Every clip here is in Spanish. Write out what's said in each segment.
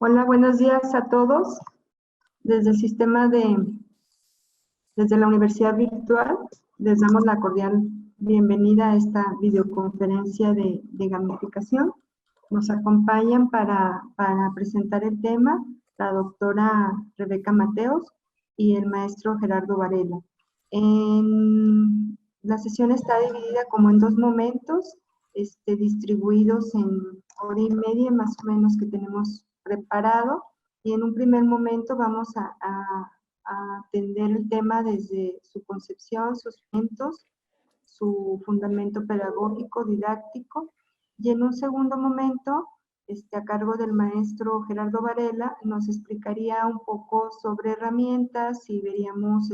Hola, buenos días a todos. Desde el sistema desde la Universidad Virtual, les damos la cordial bienvenida a esta videoconferencia de gamificación. Nos acompañan para presentar el tema la doctora Rebeca Mateos y el maestro Gerardo Varela. La sesión está dividida como en dos momentos, distribuidos en hora y media más o menos que tenemos preparado, y en un primer momento vamos a atender el tema desde su concepción, sus fundamentos, su fundamento pedagógico, didáctico, y en un segundo momento, a cargo del maestro Gerardo Varela, nos explicaría un poco sobre herramientas y veríamos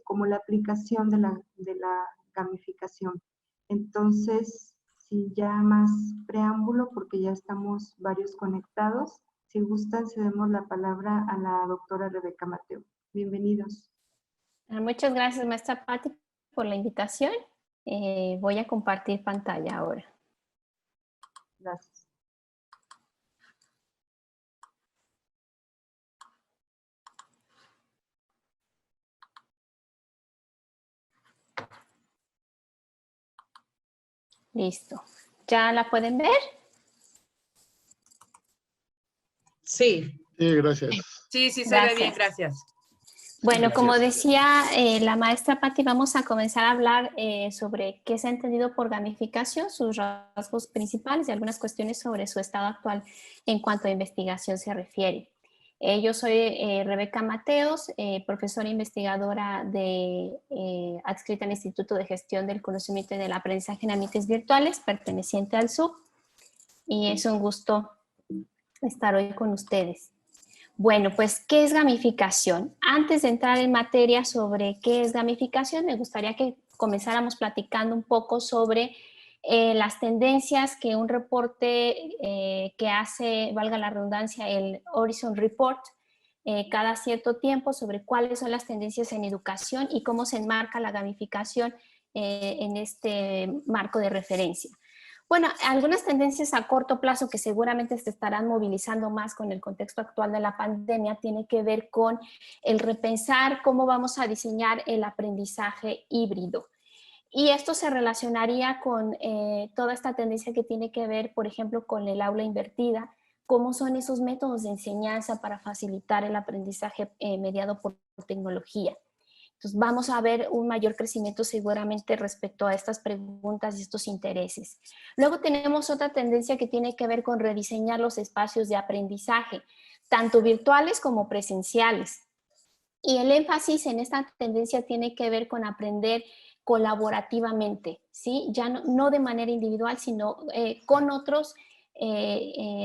como la aplicación de la gamificación. Entonces, sin ya más preámbulo, porque ya estamos varios conectados, si gustan, cedemos la palabra a la doctora Rebeca Mateo. Bienvenidos. Muchas gracias, maestra Patti, por la invitación. Voy a compartir pantalla ahora. Gracias. Listo. ¿Ya la pueden ver? Sí. Sí, gracias. Sí, se ve bien, gracias. Bueno, Gracias. como decía la maestra Patti, vamos a comenzar a hablar sobre qué se ha entendido por gamificación, sus rasgos principales y algunas cuestiones sobre su estado actual en cuanto a investigación se refiere. Yo soy Rebeca Mateos, profesora investigadora adscrita al Instituto de Gestión del Conocimiento y del Aprendizaje en Ambientes Virtuales, perteneciente al SUB, y es un gusto estar hoy con ustedes. Bueno, pues, ¿qué es gamificación? Antes de entrar en materia sobre qué es gamificación, me gustaría que comenzáramos platicando un poco sobre las tendencias que un reporte que hace, valga la redundancia, el Horizon Report, cada cierto tiempo, sobre cuáles son las tendencias en educación y cómo se enmarca la gamificación en este marco de referencia. Bueno, algunas tendencias a corto plazo que seguramente se estarán movilizando más con el contexto actual de la pandemia tiene que ver con el repensar cómo vamos a diseñar el aprendizaje híbrido. Y esto se relacionaría con toda esta tendencia que tiene que ver, por ejemplo, con el aula invertida, cómo son esos métodos de enseñanza para facilitar el aprendizaje mediado por tecnología. Entonces vamos a ver un mayor crecimiento seguramente respecto a estas preguntas y estos intereses. Luego tenemos otra tendencia que tiene que ver con rediseñar los espacios de aprendizaje, tanto virtuales como presenciales. Y el énfasis en esta tendencia tiene que ver con aprender colaborativamente, ¿sí? Ya no de manera individual, sino con otros,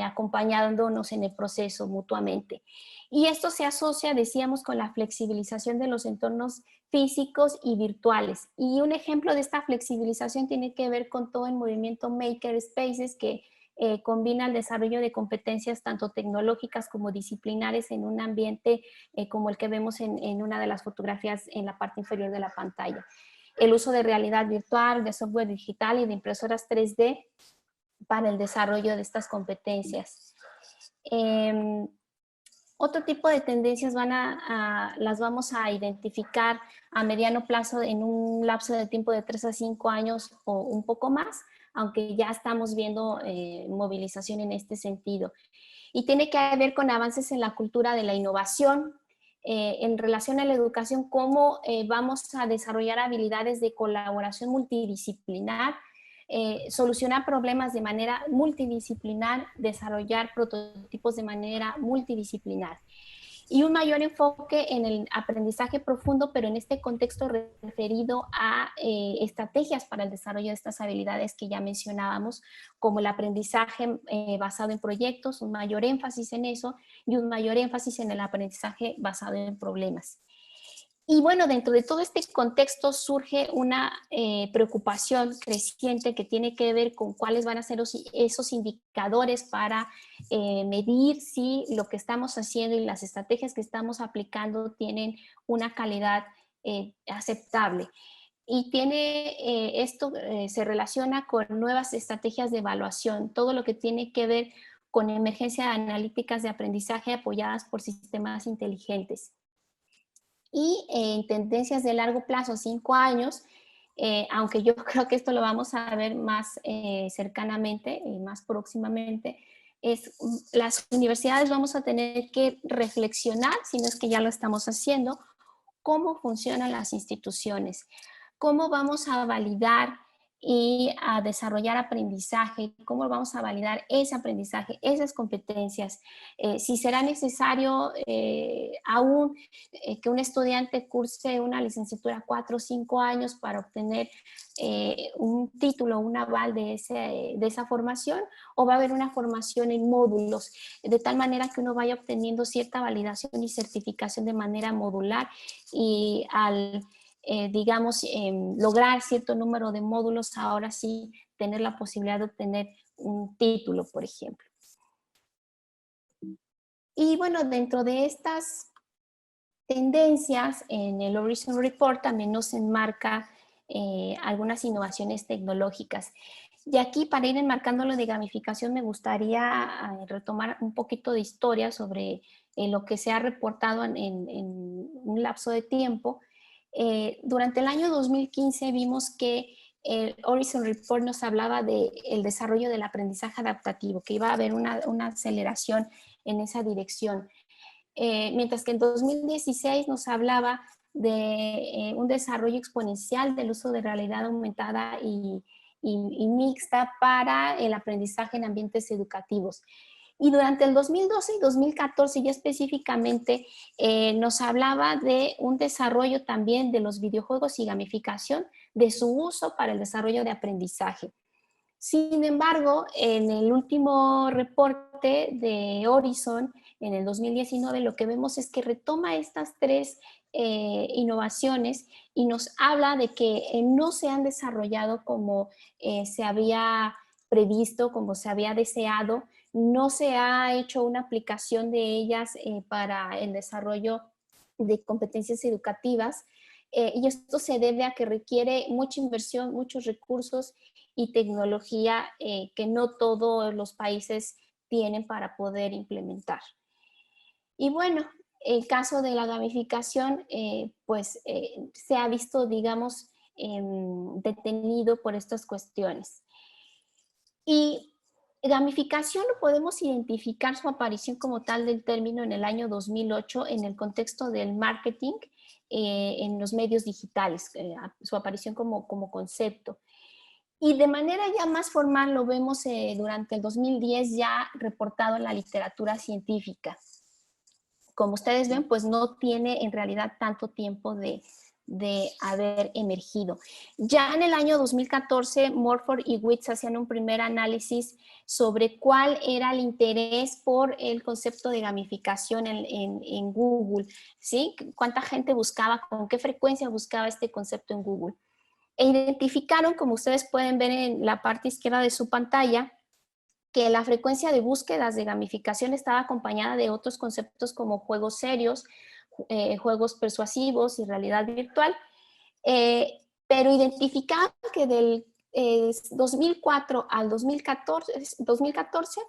acompañándonos en el proceso mutuamente. Y esto se asocia, decíamos, con la flexibilización de los entornos físicos y virtuales. Y un ejemplo de esta flexibilización tiene que ver con todo el movimiento Maker Spaces, que combina el desarrollo de competencias tanto tecnológicas como disciplinares en un ambiente como el que vemos en una de las fotografías en la parte inferior de la pantalla. El uso de realidad virtual, de software digital y de impresoras 3D para el desarrollo de estas competencias. Otro tipo de tendencias las vamos a identificar a mediano plazo en un lapso de tiempo de 3 a 5 años o un poco más, aunque ya estamos viendo movilización en este sentido. Y tiene que ver con avances en la cultura de la innovación, en relación a la educación, cómo vamos a desarrollar habilidades de colaboración multidisciplinar, solucionar problemas de manera multidisciplinar, desarrollar prototipos de manera multidisciplinar. Y un mayor enfoque en el aprendizaje profundo, pero en este contexto referido a estrategias para el desarrollo de estas habilidades que ya mencionábamos, como el aprendizaje basado en proyectos, un mayor énfasis en eso, y un mayor énfasis en el aprendizaje basado en problemas. Y bueno, dentro de todo este contexto surge una preocupación creciente que tiene que ver con cuáles van a ser esos indicadores para medir si lo que estamos haciendo y las estrategias que estamos aplicando tienen una calidad aceptable. Y esto se relaciona con nuevas estrategias de evaluación, todo lo que tiene que ver con emergencia de analíticas de aprendizaje apoyadas por sistemas inteligentes. Y en tendencias de largo plazo, 5 años, aunque yo creo que esto lo vamos a ver más cercanamente y más próximamente, las universidades vamos a tener que reflexionar, si no es que ya lo estamos haciendo, cómo funcionan las instituciones, cómo vamos a validar y a desarrollar aprendizaje, cómo vamos a validar ese aprendizaje, esas competencias, si será necesario aún que un estudiante curse una licenciatura 4 o 5 años para obtener un título, un aval de esa formación, o va a haber una formación en módulos, de tal manera que uno vaya obteniendo cierta validación y certificación de manera modular y al digamos, lograr cierto número de módulos, ahora sí tener la posibilidad de obtener un título, por ejemplo. Y bueno, dentro de estas tendencias, en el Horizon Report también nos enmarca algunas innovaciones tecnológicas. Y aquí, para ir enmarcando lo de gamificación, me gustaría retomar un poquito de historia sobre lo que se ha reportado en un lapso de tiempo. Durante el año 2015 vimos que el Horizon Report nos hablaba del desarrollo del aprendizaje adaptativo, que iba a haber una aceleración en esa dirección. Mientras que en 2016 nos hablaba de un desarrollo exponencial del uso de realidad aumentada y mixta para el aprendizaje en ambientes educativos. Y durante el 2012 y 2014 ya específicamente nos hablaba de un desarrollo también de los videojuegos y gamificación de su uso para el desarrollo de aprendizaje. Sin embargo, en el último reporte de Horizon, en el 2019, lo que vemos es que retoma estas 3 innovaciones y nos habla de que no se han desarrollado como se había previsto, como se había deseado, no se ha hecho una aplicación de ellas para el desarrollo de competencias educativas, y esto se debe a que requiere mucha inversión, muchos recursos y tecnología que no todos los países tienen para poder implementar. Y bueno, el caso de la gamificación, se ha visto, digamos, detenido por estas cuestiones. Y gamificación lo podemos identificar su aparición como tal del término en el año 2008 en el contexto del marketing en los medios digitales, su aparición como concepto. Y de manera ya más formal lo vemos durante el 2010 ya reportado en la literatura científica. Como ustedes ven, pues no tiene en realidad tanto tiempo de haber emergido. Ya en el año 2014, Morford y Witts hacían un primer análisis sobre cuál era el interés por el concepto de gamificación en Google, ¿sí? ¿Cuánta gente buscaba, con qué frecuencia buscaba este concepto en Google? E identificaron, como ustedes pueden ver en la parte izquierda de su pantalla, que la frecuencia de búsquedas de gamificación estaba acompañada de otros conceptos como juegos serios, juegos persuasivos y realidad virtual, pero identificaron que del 2004 al 2014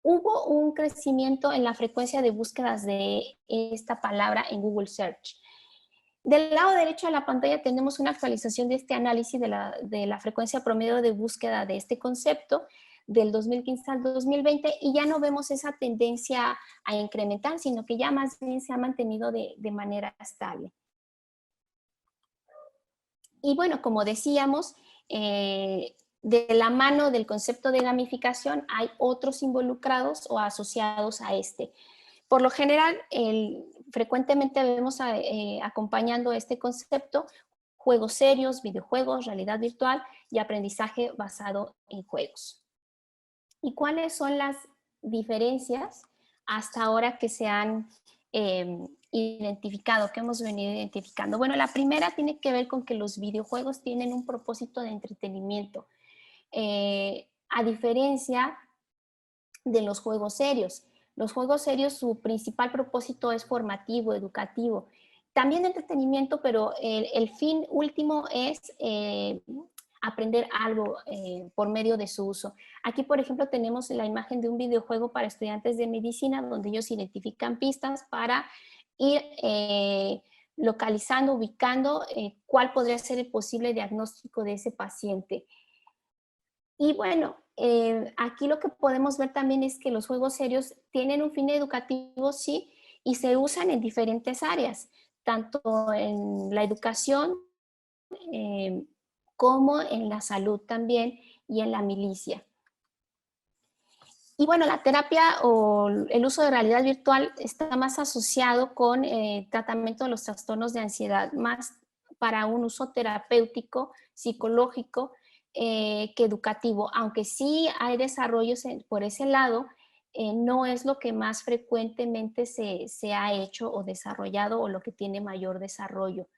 hubo un crecimiento en la frecuencia de búsquedas de esta palabra en Google Search. Del lado derecho de la pantalla tenemos una actualización de este análisis de la frecuencia promedio de búsqueda de este concepto del 2015 al 2020 y ya no vemos esa tendencia a incrementar, sino que ya más bien se ha mantenido de manera estable. Y bueno, como decíamos, de la mano del concepto de gamificación hay otros involucrados o asociados a este. Por lo general, frecuentemente vemos acompañando este concepto juegos serios, videojuegos, realidad virtual y aprendizaje basado en juegos. ¿Y cuáles son las diferencias hasta ahora que se han identificado, que hemos venido identificando? Bueno, la primera tiene que ver con que los videojuegos tienen un propósito de entretenimiento, a diferencia de los juegos serios. Los juegos serios, su principal propósito es formativo, educativo, también de entretenimiento, pero el fin último es aprender algo por medio de su uso. Aquí, por ejemplo, tenemos la imagen de un videojuego para estudiantes de medicina donde ellos identifican pistas para ir localizando, ubicando cuál podría ser el posible diagnóstico de ese paciente. Y bueno, aquí lo que podemos ver también es que los juegos serios tienen un fin educativo, sí, y se usan en diferentes áreas, tanto en la educación como en la salud también y en la milicia. Y bueno, la terapia o el uso de realidad virtual está más asociado con tratamiento de los trastornos de ansiedad, más para un uso terapéutico, psicológico, que educativo, aunque sí hay desarrollos por ese lado, no es lo que más frecuentemente se ha hecho o desarrollado o lo que tiene mayor desarrollo.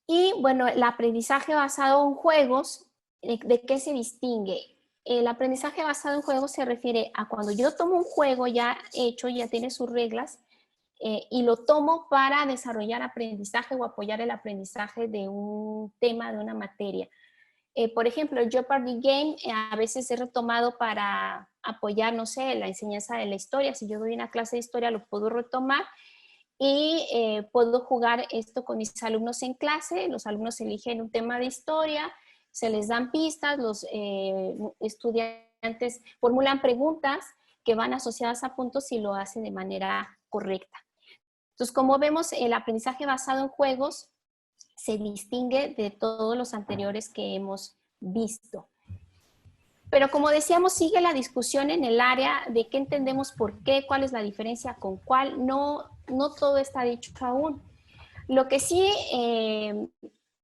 Y bueno, el aprendizaje basado en juegos, ¿de qué se distingue? El aprendizaje basado en juegos se refiere a cuando yo tomo un juego ya hecho, ya tiene sus reglas, y lo tomo para desarrollar aprendizaje o apoyar el aprendizaje de un tema, de una materia. Por ejemplo, el Jeopardy Game a veces es retomado para apoyar, no sé, la enseñanza de la historia. Si yo doy una clase de historia, lo puedo retomar y puedo jugar esto con mis alumnos en clase. Los alumnos eligen un tema de historia, se les dan pistas, los estudiantes formulan preguntas que van asociadas a puntos y lo hacen de manera correcta. Entonces, como vemos, el aprendizaje basado en juegos se distingue de todos los anteriores que hemos visto. Pero como decíamos, sigue la discusión en el área de qué entendemos por qué, cuál es la diferencia con cuál. No todo está dicho aún. Lo que sí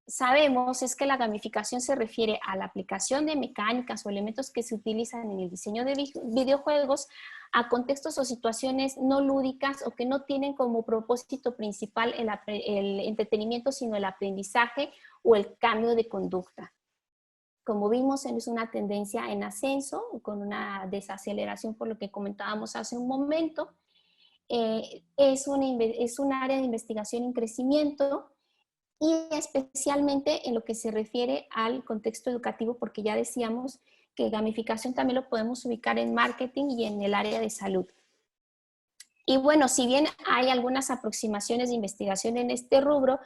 sabemos es que la gamificación se refiere a la aplicación de mecánicas o elementos que se utilizan en el diseño de videojuegos a contextos o situaciones no lúdicas o que no tienen como propósito principal el entretenimiento, sino el aprendizaje o el cambio de conducta. Como vimos, es una tendencia en ascenso, con una desaceleración por lo que comentábamos hace un momento. Es un área de investigación en crecimiento y especialmente en lo que se refiere al contexto educativo, porque ya decíamos que gamificación también lo podemos ubicar en marketing y en el área de salud. Y bueno, si bien hay algunas aproximaciones de investigación en este rubro,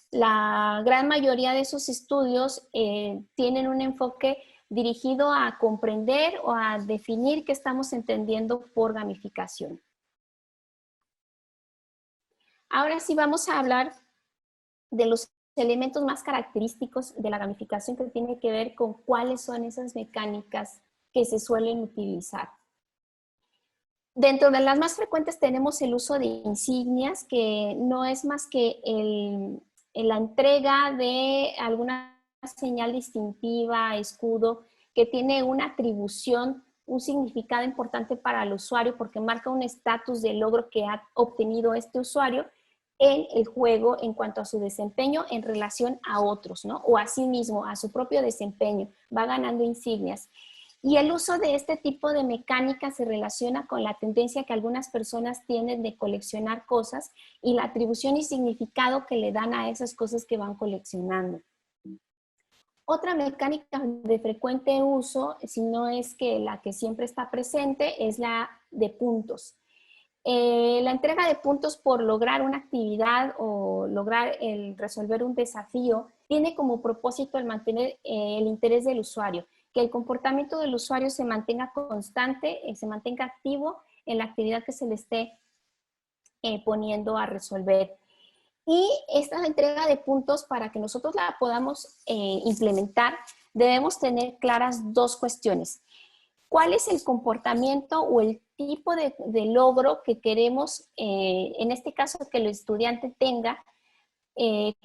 la gran mayoría de esos estudios tienen un enfoque dirigido a comprender o a definir qué estamos entendiendo por gamificación. Ahora sí vamos a hablar de los elementos más característicos de la gamificación que tiene que ver con cuáles son esas mecánicas que se suelen utilizar. Dentro de las más frecuentes tenemos el uso de insignias, que no es más que la entrega de alguna señal distintiva, escudo, que tiene una atribución, un significado importante para el usuario porque marca un estatus de logro que ha obtenido este usuario en el juego en cuanto a su desempeño en relación a otros, ¿no? O a sí mismo, a su propio desempeño, va ganando insignias. Y el uso de este tipo de mecánica se relaciona con la tendencia que algunas personas tienen de coleccionar cosas y la atribución y significado que le dan a esas cosas que van coleccionando. Otra mecánica de frecuente uso, si no es que la que siempre está presente, es la de puntos. La entrega de puntos por lograr una actividad o lograr resolver un desafío tiene como propósito el mantener el interés del usuario, que el comportamiento del usuario se mantenga constante, se mantenga activo en la actividad que se le esté poniendo a resolver. Y esta entrega de puntos, para que nosotros la podamos implementar, debemos tener claras dos cuestiones. ¿Cuál es el comportamiento o el tipo de logro que queremos, en este caso, que el estudiante tenga?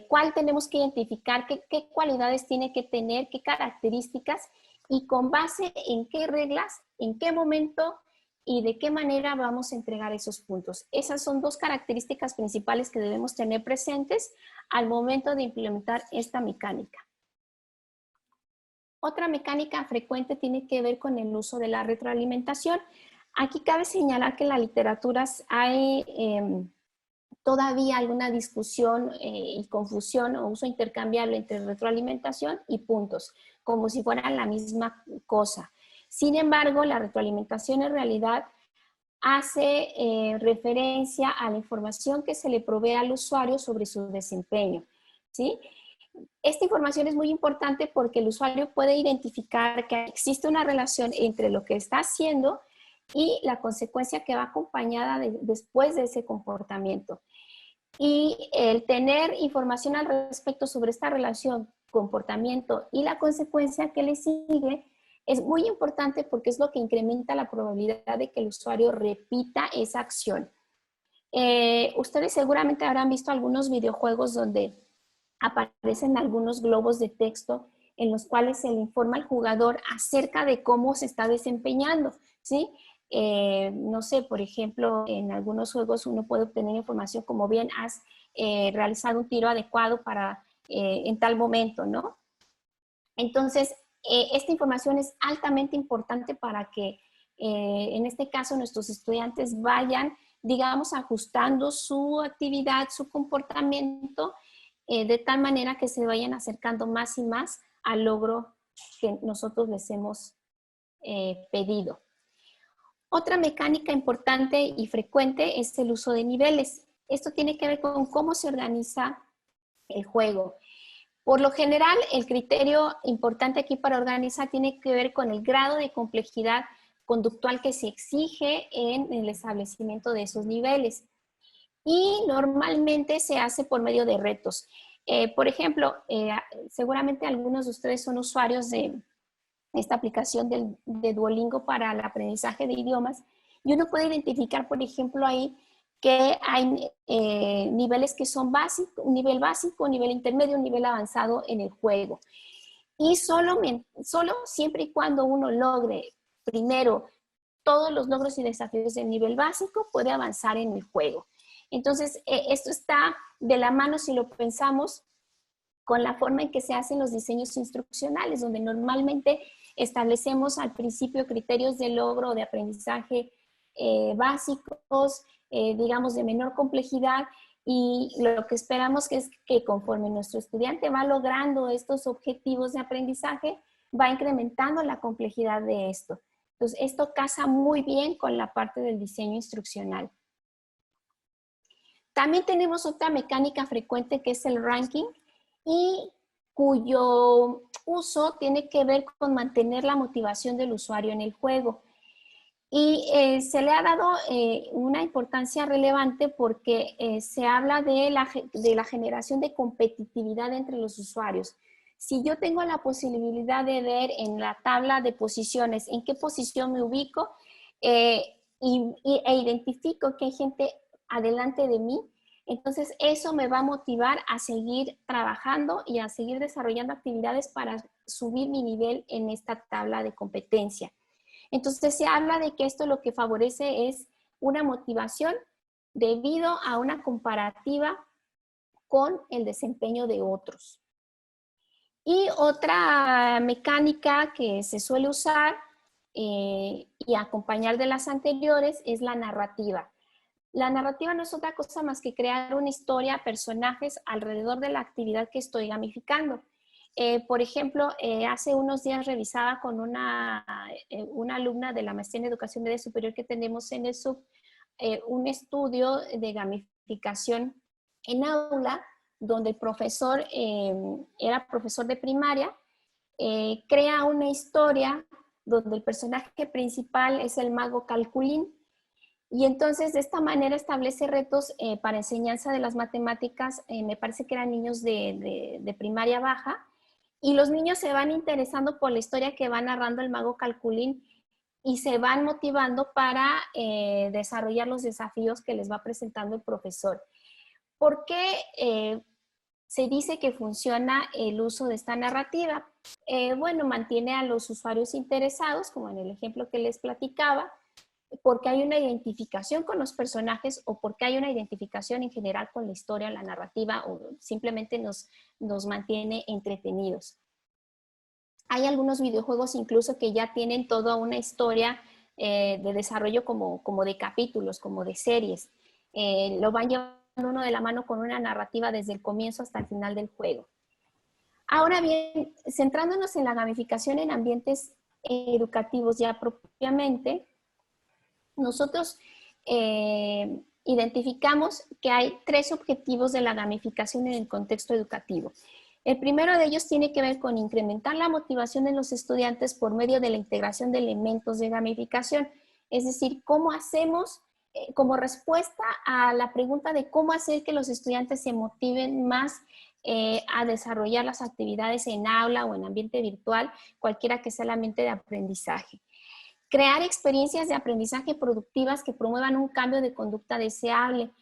¿Cuál tenemos que identificar? ¿Qué cualidades tiene que tener? ¿Qué características? Y con base en qué reglas, en qué momento y de qué manera vamos a entregar esos puntos. Esas son dos características principales que debemos tener presentes al momento de implementar esta mecánica. Otra mecánica frecuente tiene que ver con el uso de la retroalimentación. Aquí cabe señalar que en la literatura hay todavía alguna discusión y confusión o uso intercambiable entre retroalimentación y puntos, como si fueran la misma cosa. Sin embargo, la retroalimentación en realidad hace referencia a la información que se le provee al usuario sobre su desempeño, ¿sí? Esta información es muy importante porque el usuario puede identificar que existe una relación entre lo que está haciendo y la consecuencia que va acompañada después de ese comportamiento. Y el tener información al respecto sobre esta relación, comportamiento y la consecuencia que le sigue es muy importante porque es lo que incrementa la probabilidad de que el usuario repita esa acción. Ustedes seguramente habrán visto algunos videojuegos donde aparecen algunos globos de texto en los cuales se le informa al jugador acerca de cómo se está desempeñando, ¿sí? No sé, por ejemplo, en algunos juegos uno puede obtener información como bien has realizado un tiro adecuado para en tal momento, ¿no? Entonces, esta información es altamente importante para que, en este caso, nuestros estudiantes vayan, digamos, ajustando su actividad, su comportamiento, de tal manera que se vayan acercando más y más al logro que nosotros les hemos pedido. Otra mecánica importante y frecuente es el uso de niveles. Esto tiene que ver con cómo se organiza el juego. Por lo general, el criterio importante aquí para organizar tiene que ver con el grado de complejidad conductual que se exige en el establecimiento de esos niveles. Y normalmente se hace por medio de retos. Por ejemplo, seguramente algunos de ustedes son usuarios de esta aplicación de Duolingo para el aprendizaje de idiomas, y uno puede identificar, por ejemplo, ahí que hay niveles que son básicos, un nivel básico, un nivel intermedio, un nivel avanzado en el juego. Y solo siempre y cuando uno logre primero todos los logros y desafíos del nivel básico, puede avanzar en el juego. Entonces, esto está de la mano, si lo pensamos, con la forma en que se hacen los diseños instruccionales, donde normalmente establecemos al principio criterios de logro o de aprendizaje básicos, digamos de menor complejidad, y lo que esperamos es que conforme nuestro estudiante va logrando estos objetivos de aprendizaje, va incrementando la complejidad de esto. Entonces, esto casa muy bien con la parte del diseño instruccional. También tenemos otra mecánica frecuente que es el ranking, y cuyo uso tiene que ver con mantener la motivación del usuario en el juego. Y se le ha dado una importancia relevante porque se habla de la generación de competitividad entre los usuarios. Si yo tengo la posibilidad de ver en la tabla de posiciones en qué posición me ubico e identifico que hay gente adelante de mí, entonces eso me va a motivar a seguir trabajando y a seguir desarrollando actividades para subir mi nivel en esta tabla de competencia. Entonces se habla de que esto lo que favorece es una motivación debido a una comparativa con el desempeño de otros. Y otra mecánica que se suele usar y acompañar de las anteriores es la narrativa. La narrativa no es otra cosa más que crear una historia, personajes alrededor de la actividad que estoy gamificando. Por ejemplo, hace unos días revisaba con una alumna de la maestría en educación media superior que tenemos en el SUB, un estudio de gamificación en aula, donde el profesor era profesor de primaria, crea una historia donde el personaje principal es el mago Calculín. Y entonces de esta manera establece retos para enseñanza de las matemáticas, me parece que eran niños de primaria baja, y los niños se van interesando por la historia que va narrando el mago Calculín y se van motivando para desarrollar los desafíos que les va presentando el profesor. ¿Por qué se dice que funciona el uso de esta narrativa? Bueno, mantiene a los usuarios interesados, como en el ejemplo que les platicaba, porque hay una identificación con los personajes o porque hay una identificación en general con la historia, la narrativa, o simplemente nos mantiene entretenidos. Hay algunos videojuegos incluso que ya tienen toda una historia de desarrollo como de capítulos, como de series. Lo van llevando uno de la mano con una narrativa desde el comienzo hasta el final del juego. Ahora bien, centrándonos en la gamificación en ambientes educativos ya propiamente, nosotros identificamos que hay 3 objetivos de la gamificación en el contexto educativo. El primero de ellos tiene que ver con incrementar la motivación de los estudiantes por medio de la integración de elementos de gamificación. Es decir, cómo hacemos, como respuesta a la pregunta de cómo hacer que los estudiantes se motiven más a desarrollar las actividades en aula o en ambiente virtual, cualquiera que sea el ambiente de aprendizaje. Crear experiencias de aprendizaje productivas que promuevan un cambio de conducta deseable.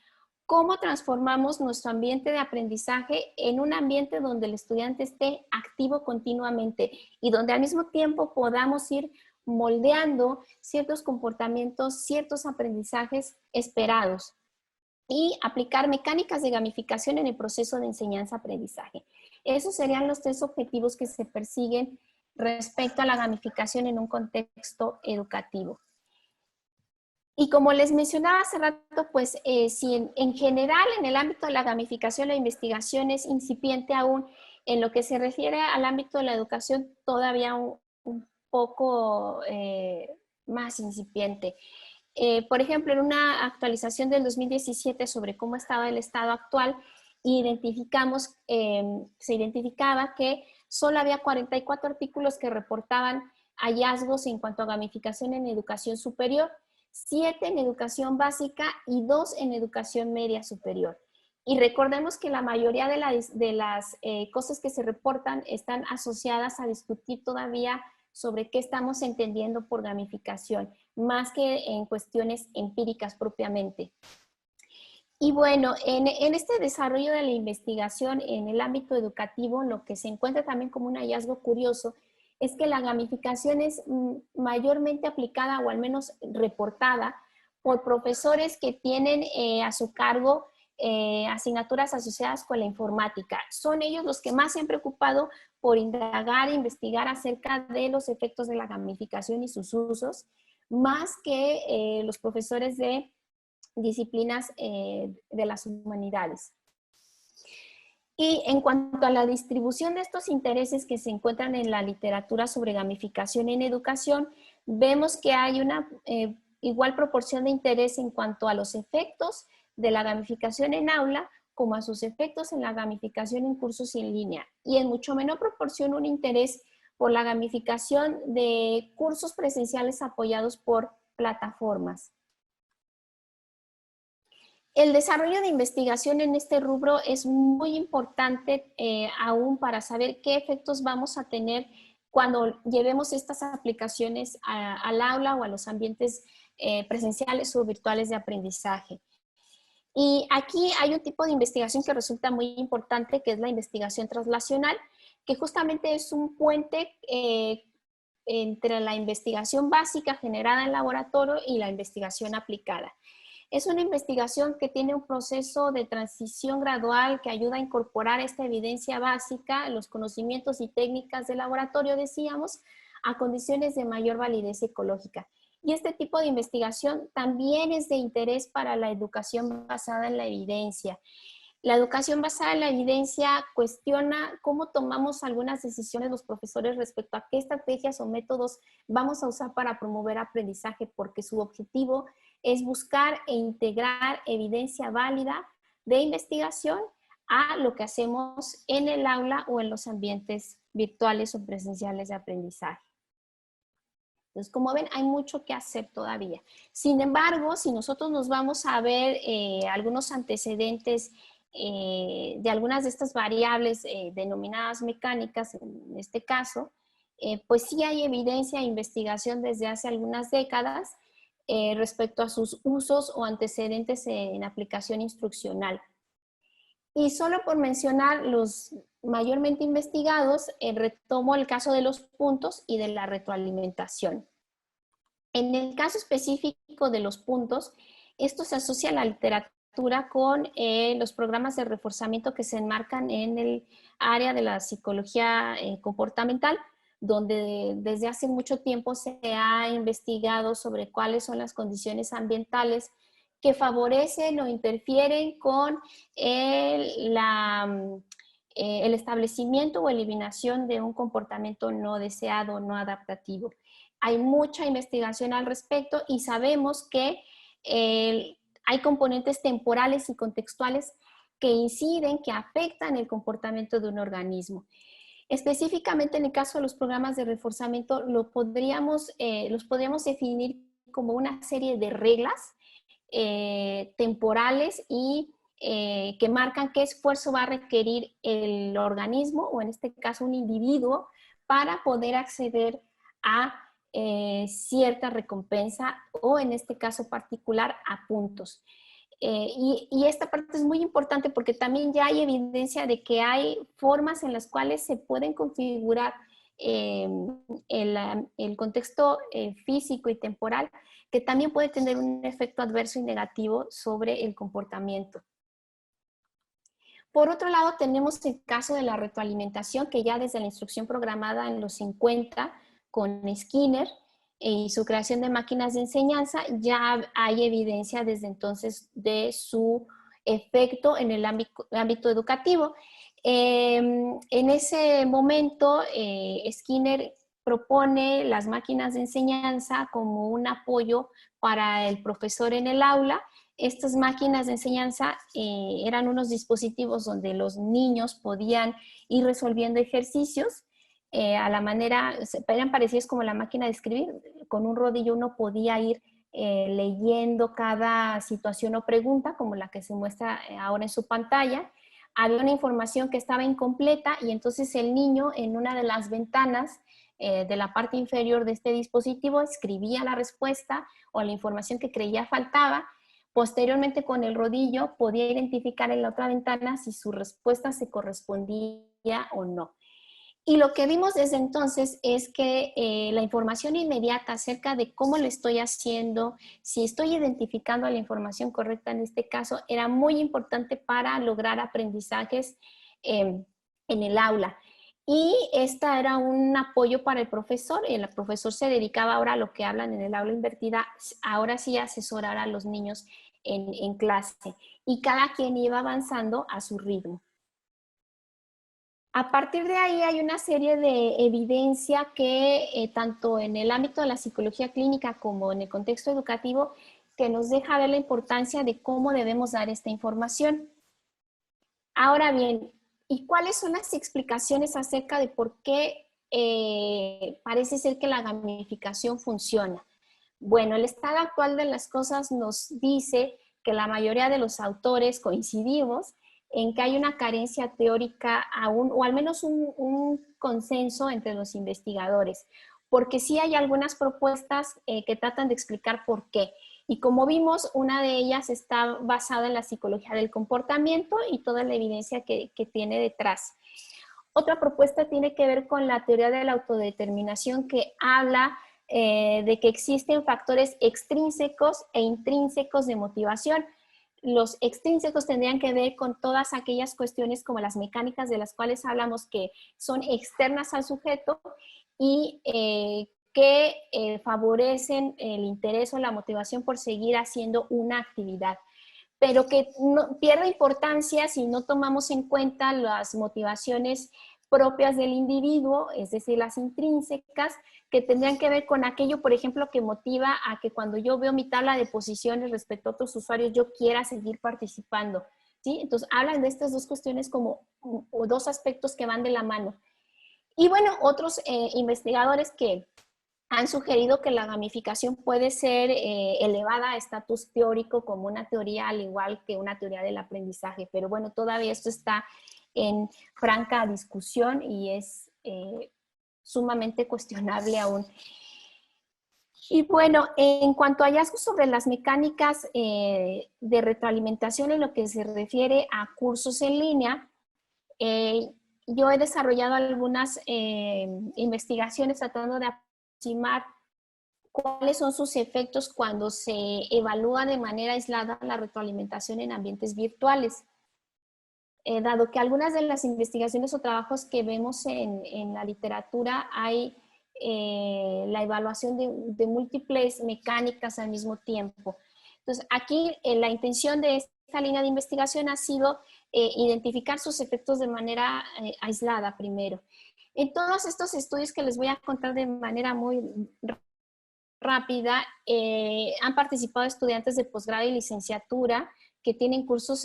¿Cómo transformamos nuestro ambiente de aprendizaje en un ambiente donde el estudiante esté activo continuamente y donde al mismo tiempo podamos ir moldeando ciertos comportamientos, ciertos aprendizajes esperados? Y aplicar mecánicas de gamificación en el proceso de enseñanza-aprendizaje. Esos serían los 3 objetivos que se persiguen respecto a la gamificación en un contexto educativo. Y como les mencionaba hace rato, pues si en general en el ámbito de la gamificación la investigación es incipiente aún, en lo que se refiere al ámbito de la educación todavía un poco más incipiente. Por ejemplo, en una actualización del 2017 sobre cómo estaba el estado actual, se identificaba que solo había 44 artículos que reportaban hallazgos en cuanto a gamificación en educación superior, 7 en educación básica y 2 en educación media superior. Y recordemos que la mayoría de las cosas que se reportan están asociadas a discutir todavía sobre qué estamos entendiendo por gamificación, más que en cuestiones empíricas propiamente. Y bueno, en este desarrollo de la investigación en el ámbito educativo, lo que se encuentra también como un hallazgo curioso es que la gamificación es mayormente aplicada o al menos reportada por profesores que tienen a su cargo asignaturas asociadas con la informática. Son ellos los que más se han preocupado por indagar e investigar acerca de los efectos de la gamificación y sus usos, más que los profesores de disciplinas de las humanidades. Y en cuanto a la distribución de estos intereses que se encuentran en la literatura sobre gamificación en educación, vemos que hay una igual proporción de interés en cuanto a los efectos de la gamificación en aula, como a sus efectos en la gamificación en cursos en línea, y en mucho menor proporción un interés por la gamificación de cursos presenciales apoyados por plataformas. El desarrollo de investigación en este rubro es muy importante aún para saber qué efectos vamos a tener cuando llevemos estas aplicaciones al aula o a los ambientes presenciales o virtuales de aprendizaje. Y aquí hay un tipo de investigación que resulta muy importante, que es la investigación translacional, que justamente es un puente entre la investigación básica generada en laboratorio y la investigación aplicada. Es una investigación que tiene un proceso de transición gradual que ayuda a incorporar esta evidencia básica, los conocimientos y técnicas de laboratorio, decíamos, a condiciones de mayor validez ecológica. Y este tipo de investigación también es de interés para la educación basada en la evidencia. La educación basada en la evidencia cuestiona cómo tomamos algunas decisiones los profesores respecto a qué estrategias o métodos vamos a usar para promover aprendizaje, porque su objetivo es buscar e integrar evidencia válida de investigación a lo que hacemos en el aula o en los ambientes virtuales o presenciales de aprendizaje. Entonces, como ven, hay mucho que hacer todavía. Sin embargo, si nosotros nos vamos a ver algunos antecedentes de algunas de estas variables denominadas mecánicas, en este caso, pues sí hay evidencia e investigación desde hace algunas décadas respecto a sus usos o antecedentes en aplicación instruccional. Y solo por mencionar los mayormente investigados, retomo el caso de los puntos y de la retroalimentación. En el caso específico de los puntos, esto se asocia a la literatura con los programas de reforzamiento que se enmarcan en el área de la psicología comportamental, donde desde hace mucho tiempo se ha investigado sobre cuáles son las condiciones ambientales que favorecen o interfieren con el establecimiento o eliminación de un comportamiento no deseado, no adaptativo. Hay mucha investigación al respecto y sabemos que hay componentes temporales y contextuales que inciden, que afectan el comportamiento de un organismo. Específicamente en el caso de los programas de reforzamiento, los podríamos definir como una serie de reglas temporales y que marcan qué esfuerzo va a requerir el organismo, o en este caso un individuo, para poder acceder a cierta recompensa, o en este caso particular a puntos. Y esta parte es muy importante porque también ya hay evidencia de que hay formas en las cuales se pueden configurar el contexto físico y temporal, que también puede tener un efecto adverso y negativo sobre el comportamiento. Por otro lado, tenemos el caso de la retroalimentación, que ya desde la instrucción programada en los 50 con Skinner y su creación de máquinas de enseñanza, ya hay evidencia desde entonces de su efecto en el ámbito educativo. En ese momento, Skinner propone las máquinas de enseñanza como un apoyo para el profesor en el aula. Estas máquinas de enseñanza eran unos dispositivos donde los niños podían ir resolviendo ejercicios a la manera, eran parecidos como la máquina de escribir. Con un rodillo uno podía ir leyendo cada situación o pregunta, como la que se muestra ahora en su pantalla. Había una información que estaba incompleta y entonces el niño en una de las ventanas de la parte inferior de este dispositivo escribía la respuesta o la información que creía faltaba. Posteriormente, con el rodillo podía identificar en la otra ventana si su respuesta se correspondía o no. Y lo que vimos desde entonces es que la información inmediata acerca de cómo lo estoy haciendo, si estoy identificando la información correcta en este caso, era muy importante para lograr aprendizajes en el aula. Y esta era un apoyo para el profesor. El profesor se dedicaba ahora a lo que hablan en el aula invertida, ahora sí asesorar a los niños en clase. Y cada quien iba avanzando a su ritmo. A partir de ahí hay una serie de evidencia que tanto en el ámbito de la psicología clínica como en el contexto educativo, que nos deja ver la importancia de cómo debemos dar esta información. Ahora bien, ¿y cuáles son las explicaciones acerca de por qué parece ser que la gamificación funciona? Bueno, el estado actual de las cosas nos dice que la mayoría de los autores coincidimos en que hay una carencia teórica aún, o al menos un consenso entre los investigadores, porque sí hay algunas propuestas que tratan de explicar por qué. Y como vimos, una de ellas está basada en la psicología del comportamiento y toda la evidencia que tiene detrás. Otra propuesta tiene que ver con la teoría de la autodeterminación, que habla de que existen factores extrínsecos e intrínsecos de motivación. Los extrínsecos tendrían que ver con todas aquellas cuestiones como las mecánicas de las cuales hablamos, que son externas al sujeto y que favorecen el interés o la motivación por seguir haciendo una actividad, pero que no, pierde importancia si no tomamos en cuenta las motivaciones propias del individuo, es decir, las intrínsecas, que tendrían que ver con aquello, por ejemplo, que motiva a que cuando yo veo mi tabla de posiciones respecto a otros usuarios, yo quiera seguir participando, ¿sí? Entonces, hablan de estas dos cuestiones como o dos aspectos que van de la mano. Y bueno, otros investigadores que han sugerido que la gamificación puede ser elevada a estatus teórico como una teoría, al igual que una teoría del aprendizaje. Pero bueno, todavía esto está en franca discusión y es sumamente cuestionable aún. Y bueno, en cuanto a hallazgos sobre las mecánicas de retroalimentación en lo que se refiere a cursos en línea, yo he desarrollado algunas investigaciones tratando de aproximar cuáles son sus efectos cuando se evalúa de manera aislada la retroalimentación en ambientes virtuales. Dado que algunas de las investigaciones o trabajos que vemos en la literatura hay la evaluación de múltiples mecánicas al mismo tiempo. Entonces, aquí la intención de esta línea de investigación ha sido identificar sus efectos de manera aislada primero. En todos estos estudios que les voy a contar de manera muy rápida, han participado estudiantes de posgrado y licenciatura que tienen cursos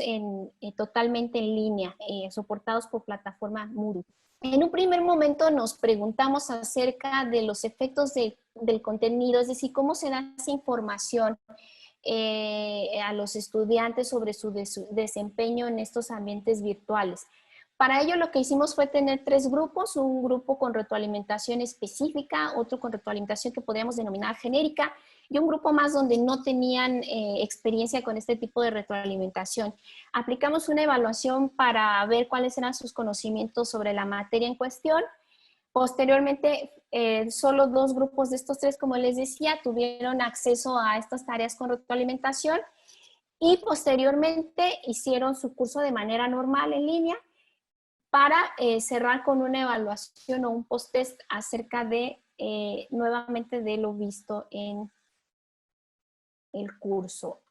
totalmente en línea, soportados por plataforma Moodle. En un primer momento nos preguntamos acerca de los efectos del contenido, es decir, cómo se da esa información a los estudiantes sobre su desempeño en estos ambientes virtuales. Para ello lo que hicimos fue tener 3 grupos, un grupo con retroalimentación específica, otro con retroalimentación que podríamos denominar genérica, y un grupo más donde no tenían experiencia con este tipo de retroalimentación. Aplicamos una evaluación para ver cuáles eran sus conocimientos sobre la materia en cuestión. Posteriormente, solo 2 grupos de estos 3, como les decía, tuvieron acceso a estas tareas con retroalimentación y posteriormente hicieron su curso de manera normal en línea para cerrar con una evaluación o un post-test acerca de, nuevamente, de lo visto en el curso.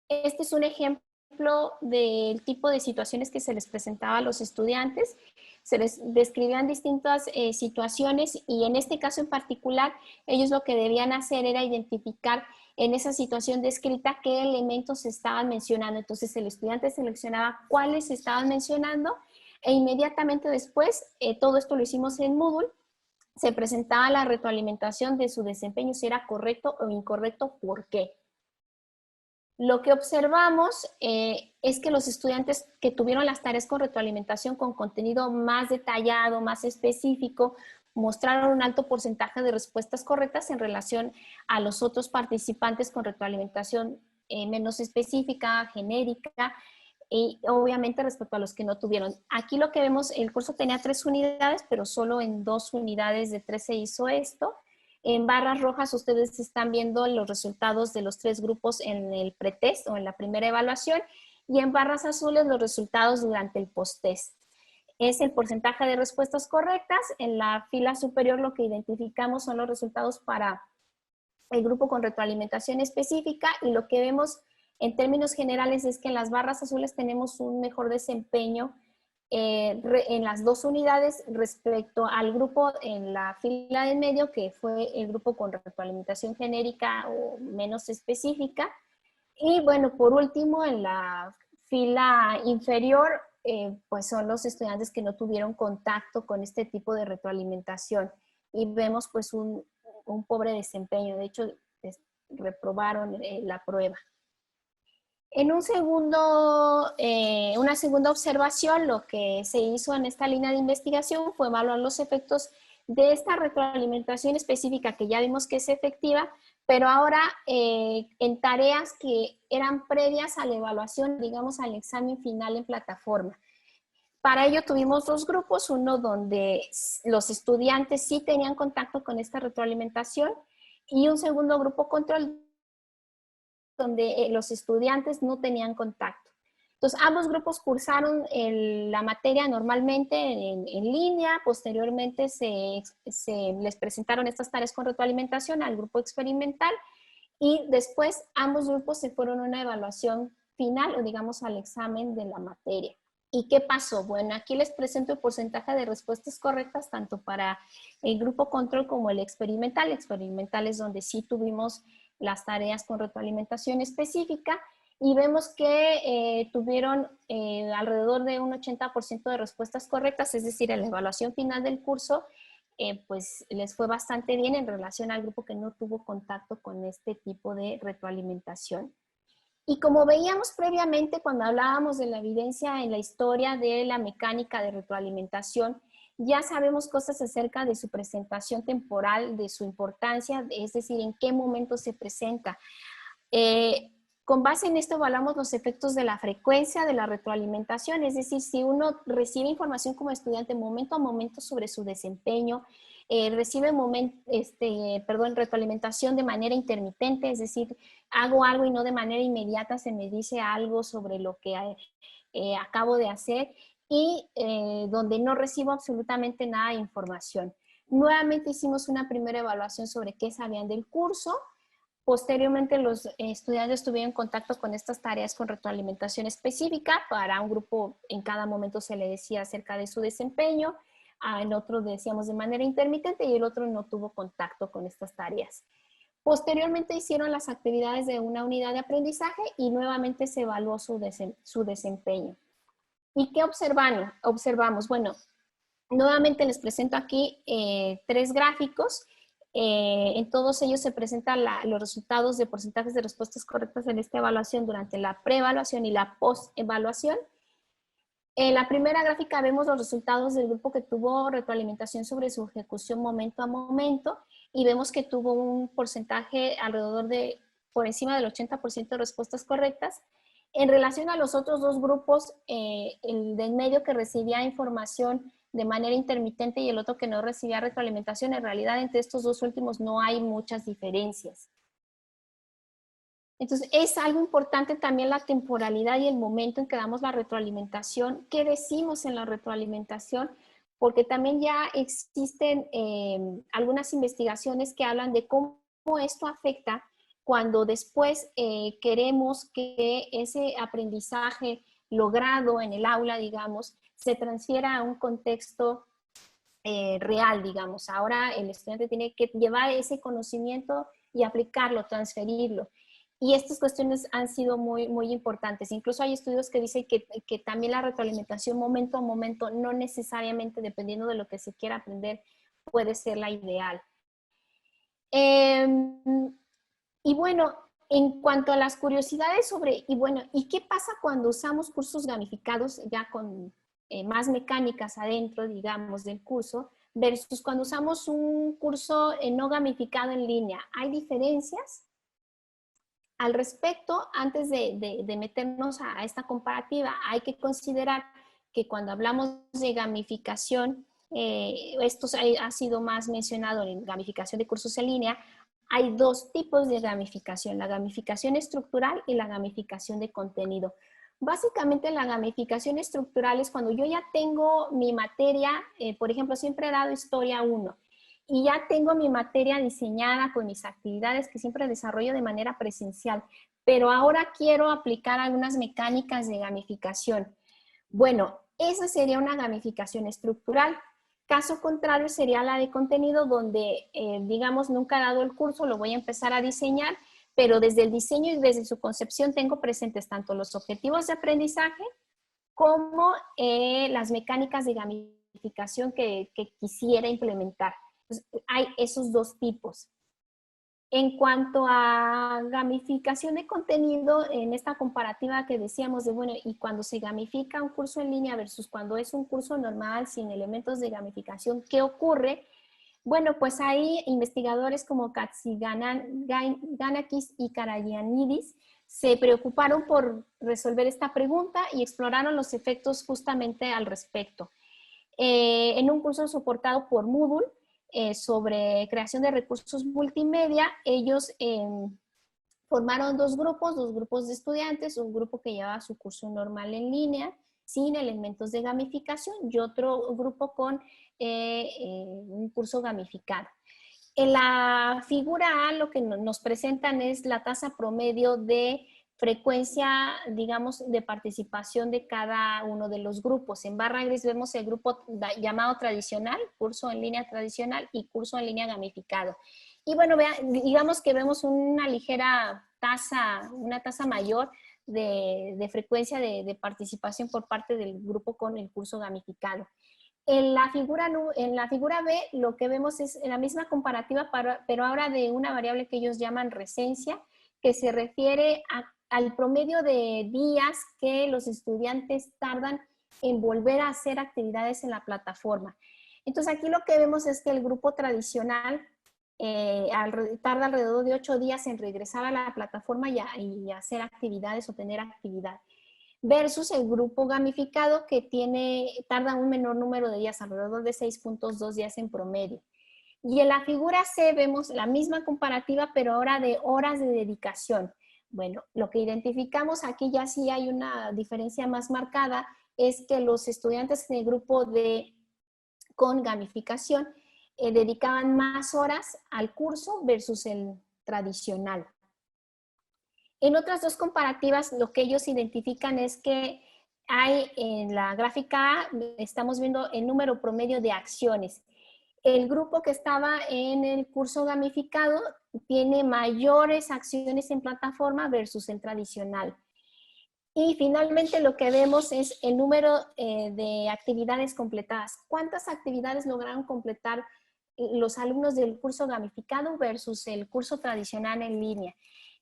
Este es un ejemplo del tipo de situaciones que se les presentaba a los estudiantes. Se les describían distintas situaciones y en este caso en particular, ellos lo que debían hacer era identificar en esa situación descrita qué elementos se estaban mencionando. Entonces el estudiante seleccionaba cuáles se estaban mencionando e inmediatamente después, todo esto lo hicimos en Moodle, se presentaba la retroalimentación de su desempeño, si era correcto o incorrecto, ¿por qué? Lo que observamos es que los estudiantes que tuvieron las tareas con retroalimentación con contenido más detallado, más específico, mostraron un alto porcentaje de respuestas correctas en relación a los otros participantes con retroalimentación menos específica, genérica, y obviamente respecto a los que no tuvieron. Aquí lo que vemos, el curso tenía 3 unidades, pero solo en 2 unidades de 3 se hizo esto. En barras rojas ustedes están viendo los resultados de los 3 grupos en el pretest o en la primera evaluación, y en barras azules los resultados durante el posttest. Es el porcentaje de respuestas correctas. En la fila superior lo que identificamos son los resultados para el grupo con retroalimentación específica, y lo que vemos en términos generales es que en las barras azules tenemos un mejor desempeño en las 2 unidades respecto al grupo en la fila de medio, que fue el grupo con retroalimentación genérica o menos específica. Y bueno, por último, en la fila inferior, pues son los estudiantes que no tuvieron contacto con este tipo de retroalimentación. Y vemos pues un pobre desempeño. De hecho, reprobaron la prueba. En una segunda observación, lo que se hizo en esta línea de investigación fue evaluar los efectos de esta retroalimentación específica, que ya vimos que es efectiva, pero ahora en tareas que eran previas a la evaluación, digamos al examen final en plataforma. Para ello tuvimos 2 grupos, uno donde los estudiantes sí tenían contacto con esta retroalimentación, y un segundo grupo control donde los estudiantes no tenían contacto. Entonces, ambos grupos cursaron la materia normalmente en línea. Posteriormente se les presentaron estas tareas con retroalimentación al grupo experimental, y después ambos grupos se fueron a una evaluación final, o digamos al examen de la materia. ¿Y qué pasó? Bueno, aquí les presento el porcentaje de respuestas correctas tanto para el grupo control como el experimental. El experimental es donde sí tuvimos las tareas con retroalimentación específica, y vemos que tuvieron alrededor de un 80% de respuestas correctas, es decir, en la evaluación final del curso, pues les fue bastante bien en relación al grupo que no tuvo contacto con este tipo de retroalimentación. Y como veíamos previamente cuando hablábamos de la evidencia en la historia de la mecánica de retroalimentación, ya sabemos cosas acerca de su presentación temporal, de su importancia, es decir, en qué momento se presenta. Con base en esto evaluamos los efectos de la frecuencia de la retroalimentación, es decir, si uno recibe información como estudiante momento a momento sobre su desempeño, recibe retroalimentación de manera intermitente, es decir, hago algo y no de manera inmediata se me dice algo sobre lo que acabo de hacer, y donde no recibo absolutamente nada de información. Nuevamente hicimos una primera evaluación sobre qué sabían del curso. Posteriormente, los estudiantes tuvieron contacto con estas tareas con retroalimentación específica. Para un grupo, en cada momento se le decía acerca de su desempeño, en otro decíamos de manera intermitente y el otro no tuvo contacto con estas tareas. Posteriormente hicieron las actividades de una unidad de aprendizaje y nuevamente se evaluó su desempeño. ¿Y qué observamos? Bueno, nuevamente les presento aquí 3 gráficos. En todos ellos se presentan los resultados de porcentajes de respuestas correctas en esta evaluación durante la preevaluación y la postevaluación. En la primera gráfica vemos los resultados del grupo que tuvo retroalimentación sobre su ejecución momento a momento y vemos que tuvo un porcentaje alrededor de por encima del 80% de respuestas correctas. En relación a los otros 2 grupos, el del medio que recibía información de manera intermitente y el otro que no recibía retroalimentación, en realidad entre estos 2 últimos no hay muchas diferencias. Entonces, es algo importante también la temporalidad y el momento en que damos la retroalimentación. ¿Qué decimos en la retroalimentación? Porque también ya existen algunas investigaciones que hablan de cómo esto afecta cuando después queremos que ese aprendizaje logrado en el aula, digamos, se transfiera a un contexto real, digamos. Ahora el estudiante tiene que llevar ese conocimiento y aplicarlo, transferirlo. Y estas cuestiones han sido muy, muy importantes. Incluso hay estudios que dicen que también la retroalimentación momento a momento, no necesariamente dependiendo de lo que se quiera aprender, puede ser la ideal. Y bueno, en cuanto a las curiosidades sobre, ¿y qué pasa cuando usamos cursos gamificados ya con más mecánicas adentro, digamos, del curso, versus cuando usamos un curso no gamificado en línea? ¿Hay diferencias? Al respecto, antes de meternos a esta comparativa, hay que considerar que cuando hablamos de gamificación, esto ha sido más mencionado en gamificación de cursos en línea, hay 2 tipos de gamificación, la gamificación estructural y la gamificación de contenido. Básicamente la gamificación estructural es cuando yo ya tengo mi materia, por ejemplo, siempre he dado historia 1, y ya tengo mi materia diseñada con mis actividades que siempre desarrollo de manera presencial, pero ahora quiero aplicar algunas mecánicas de gamificación. Bueno, esa sería una gamificación estructural. Caso contrario sería la de contenido, donde, digamos, nunca he dado el curso, lo voy a empezar a diseñar, pero desde el diseño y desde su concepción tengo presentes tanto los objetivos de aprendizaje como las mecánicas de gamificación que quisiera implementar. Entonces, hay esos 2 tipos. En cuanto a gamificación de contenido, en esta comparativa que decíamos de, bueno, y cuando se gamifica un curso en línea versus cuando es un curso normal sin elementos de gamificación, ¿qué ocurre? Bueno, pues hay investigadores como Katsigiannakis y Karagianidis se preocuparon por resolver esta pregunta y exploraron los efectos justamente al respecto. En un curso soportado por Moodle, sobre creación de recursos multimedia, ellos formaron 2 grupos de estudiantes, un grupo que llevaba su curso normal en línea, sin elementos de gamificación, y otro grupo con un curso gamificado. En la figura A lo que nos presentan es la tasa promedio de frecuencia, digamos, de participación de cada uno de los grupos. En barra gris vemos el grupo llamado tradicional, curso en línea tradicional y curso en línea gamificado. Y bueno, digamos que vemos una ligera tasa, una tasa mayor de frecuencia de participación por parte del grupo con el curso gamificado. En la figura B lo que vemos es la misma comparativa, pero ahora de una variable que ellos llaman resencia, que se refiere al promedio de días que los estudiantes tardan en volver a hacer actividades en la plataforma. Entonces aquí lo que vemos es que el grupo tradicional tarda alrededor de 8 días en regresar a la plataforma y hacer actividades o tener actividad, versus el grupo gamificado que tarda un menor número de días, alrededor de 6.2 días en promedio. Y en la figura C vemos la misma comparativa, pero ahora de horas de dedicación. Bueno, lo que identificamos aquí ya sí hay una diferencia más marcada, es que los estudiantes en el grupo con gamificación dedicaban más horas al curso versus el tradicional. En otras dos comparativas, lo que ellos identifican es que hay en la gráfica A, estamos viendo el número promedio de acciones. El grupo que estaba en el curso gamificado tiene mayores acciones en plataforma versus el tradicional. Y finalmente lo que vemos es el número de actividades completadas. ¿Cuántas actividades lograron completar los alumnos del curso gamificado versus el curso tradicional en línea?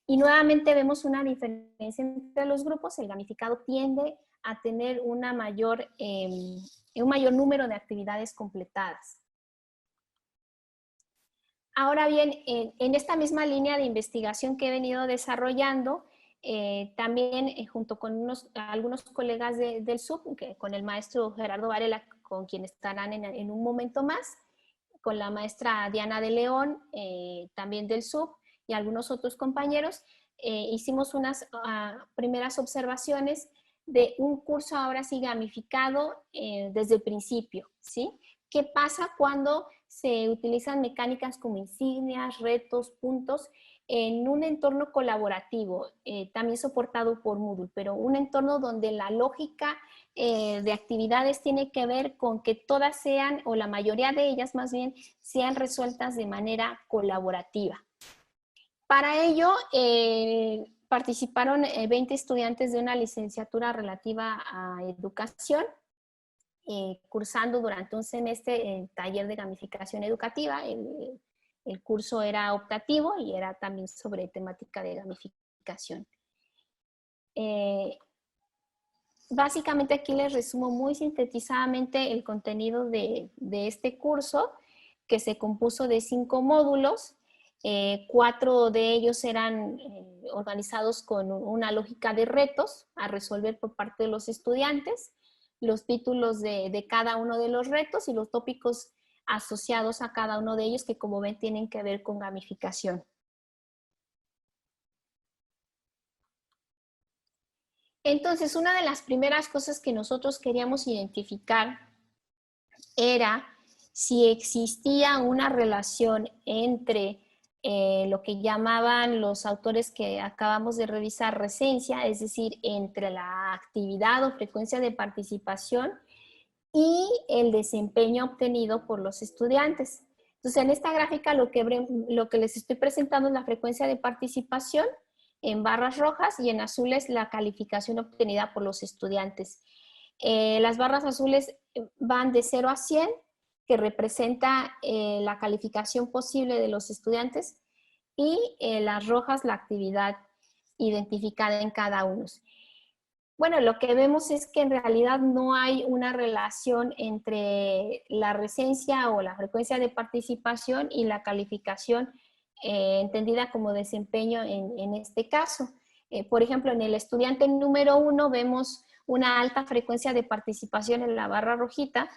Y nuevamente vemos una diferencia entre los grupos. El gamificado tiende a tener un mayor número de actividades completadas. Ahora bien, en esta misma línea de investigación que he venido desarrollando, también junto con algunos colegas del SUB, con el maestro Gerardo Varela, con quien estarán en un momento más, con la maestra Diana de León, también del SUB, y algunos otros compañeros, hicimos unas primeras observaciones de un curso ahora sí gamificado desde el principio, ¿sí? ¿Qué pasa cuando se utilizan mecánicas como insignias, retos, puntos, en un entorno colaborativo, también soportado por Moodle, pero un entorno donde la lógica de actividades tiene que ver con que todas sean, o la mayoría de ellas más bien, sean resueltas de manera colaborativa? Para ello, participaron 20 estudiantes de una licenciatura relativa a educación, cursando durante un semestre el taller de gamificación educativa. El curso era optativo y era también sobre temática de gamificación. Básicamente aquí les resumo muy sintetizadamente el contenido de este curso, que se compuso de 5 módulos. 4 de ellos eran organizados con una lógica de retos a resolver por parte de los estudiantes, los títulos de cada uno de los retos y los tópicos asociados a cada uno de ellos, que como ven tienen que ver con gamificación. Entonces, una de las primeras cosas que nosotros queríamos identificar era si existía una relación entre lo que llamaban los autores que acabamos de revisar resencia, es decir, entre la actividad o frecuencia de participación y el desempeño obtenido por los estudiantes. Entonces, en esta gráfica lo que les estoy presentando es la frecuencia de participación en barras rojas, y en azules la calificación obtenida por los estudiantes. Las barras azules van de 0 a 100, que representa la calificación posible de los estudiantes, y las rojas la actividad identificada en cada uno. Bueno, lo que vemos es que en realidad no hay una relación entre la resencia o la frecuencia de participación y la calificación entendida como desempeño en este caso. Por ejemplo, en el estudiante número 1 vemos una alta frecuencia de participación en la barra rojita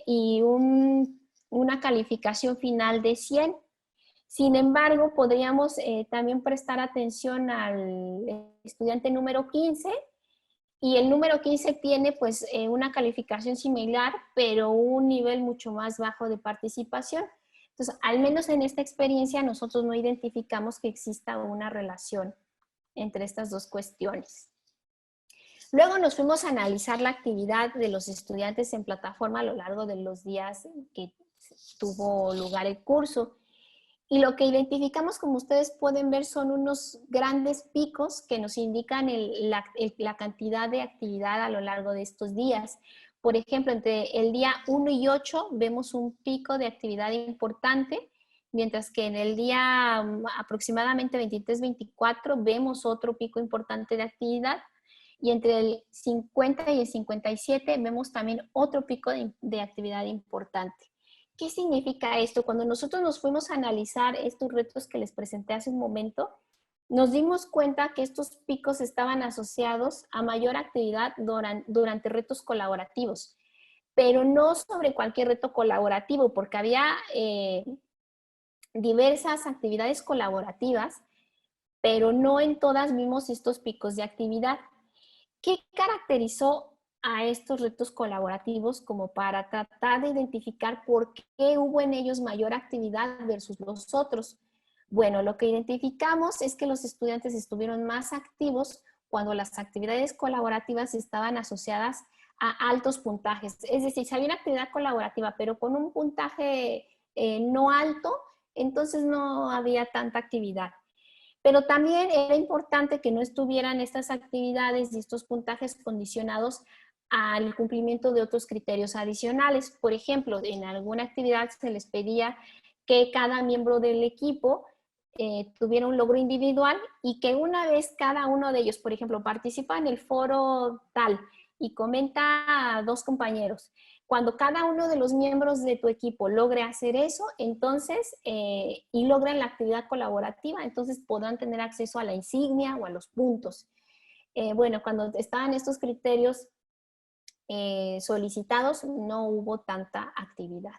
y una calificación final de 100. Sin embargo, podríamos también prestar atención al estudiante número 15, y el número 15 tiene pues una calificación similar, pero un nivel mucho más bajo de participación. Entonces, al menos en esta experiencia nosotros no identificamos que exista una relación entre estas dos cuestiones. Luego nos fuimos a analizar la actividad de los estudiantes en plataforma a lo largo de los días que tuvo lugar el curso. Y lo que identificamos, como ustedes pueden ver, son unos grandes picos que nos indican la cantidad de actividad a lo largo de estos días. Por ejemplo, entre el día 1 y 8 vemos un pico de actividad importante, mientras que en el día aproximadamente 23-24 vemos otro pico importante de actividad, y entre el 50 y el 57 vemos también otro pico de actividad importante. ¿Qué significa esto? Cuando nosotros nos fuimos a analizar estos retos que les presenté hace un momento, nos dimos cuenta que estos picos estaban asociados a mayor actividad durante retos colaborativos, pero no sobre cualquier reto colaborativo, porque había diversas actividades colaborativas, pero no en todas vimos estos picos de actividad. ¿Qué caracterizó a estos retos colaborativos como para tratar de identificar por qué hubo en ellos mayor actividad versus los otros? Bueno, lo que identificamos es que los estudiantes estuvieron más activos cuando las actividades colaborativas estaban asociadas a altos puntajes. Es decir, si había una actividad colaborativa, pero con un puntaje no alto, entonces no había tanta actividad. Pero también era importante que no estuvieran estas actividades y estos puntajes condicionados al cumplimiento de otros criterios adicionales. Por ejemplo, en alguna actividad se les pedía que cada miembro del equipo tuviera un logro individual y que una vez cada uno de ellos, por ejemplo, participa en el foro tal y comenta a 2 compañeros. Cuando cada uno de los miembros de tu equipo logre hacer eso, entonces, y logren la actividad colaborativa, entonces podrán tener acceso a la insignia o a los puntos. Bueno, cuando estaban estos criterios solicitados, no hubo tanta actividad.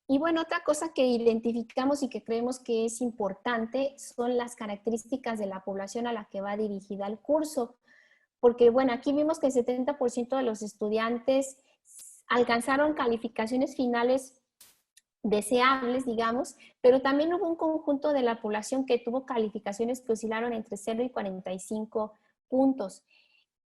Y bueno, otra cosa que identificamos y que creemos que es importante son las características de la población a la que va dirigida el curso. Porque bueno, aquí vimos que el 70% de los estudiantes alcanzaron calificaciones finales deseables, digamos, pero también hubo un conjunto de la población que tuvo calificaciones que oscilaron entre 0 y 45 puntos.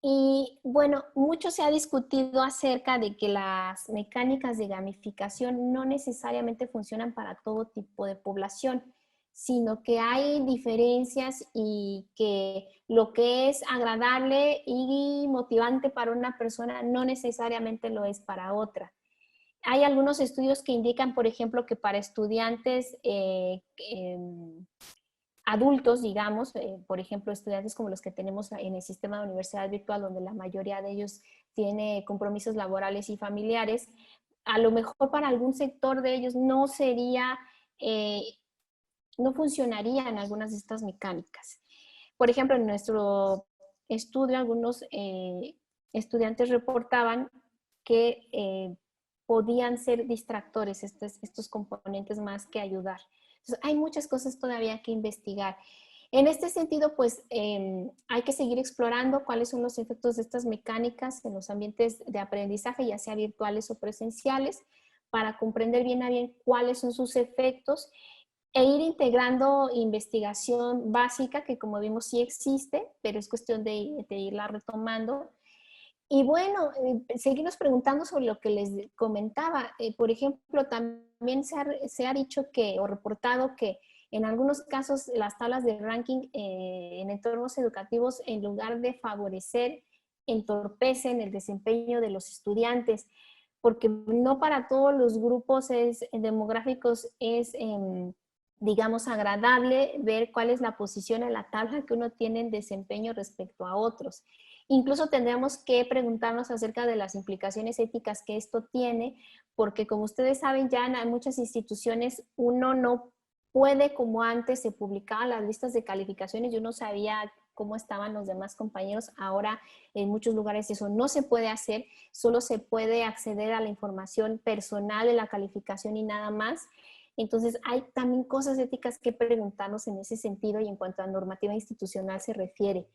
Y bueno, mucho se ha discutido acerca de que las mecánicas de gamificación no necesariamente funcionan para todo tipo de población, sino que hay diferencias y que lo que es agradable y motivante para una persona no necesariamente lo es para otra. Hay algunos estudios que indican, por ejemplo, que para estudiantes adultos, digamos, por ejemplo, estudiantes como los que tenemos en el sistema de universidad virtual, donde la mayoría de ellos tiene compromisos laborales y familiares, a lo mejor para algún sector de ellos no sería, no funcionarían algunas de estas mecánicas. Por ejemplo, en nuestro estudio, algunos estudiantes reportaban que podían ser distractores estos componentes más que ayudar. Entonces, hay muchas cosas todavía que investigar. En este sentido, pues hay que seguir explorando cuáles son los efectos de estas mecánicas en los ambientes de aprendizaje, ya sea virtuales o presenciales, para comprender bien a bien cuáles son sus efectos e ir integrando investigación básica, que como vimos sí existe, pero es cuestión de irla retomando. Y bueno, seguimos preguntando sobre lo que les comentaba. Por ejemplo, también se ha dicho que, o reportado que en algunos casos las tablas de ranking en entornos educativos, en lugar de favorecer, entorpecen el desempeño de los estudiantes, porque no para todos los grupos demográficos es, digamos, agradable ver cuál es la posición en la tabla que uno tiene en desempeño respecto a otros. Incluso tendríamos que preguntarnos acerca de las implicaciones éticas que esto tiene, porque como ustedes saben, ya en muchas instituciones uno no puede, como antes se publicaban las listas de calificaciones y uno sabía cómo estaban los demás compañeros. Ahora en muchos lugares eso no se puede hacer, solo se puede acceder a la información personal de la calificación y nada más. Entonces hay también cosas éticas que preguntarnos en ese sentido y en cuanto a normativa institucional se refiere.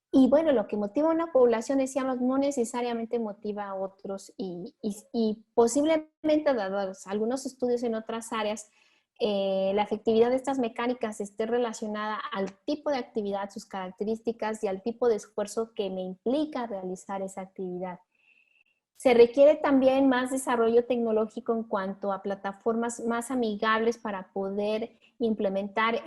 Y bueno, lo que motiva a una población, decíamos, no necesariamente motiva a otros y posiblemente, dados algunos estudios en otras áreas, la efectividad de estas mecánicas esté relacionada al tipo de actividad, sus características y al tipo de esfuerzo que me implica realizar esa actividad. Se requiere también más desarrollo tecnológico en cuanto a plataformas más amigables para poder implementar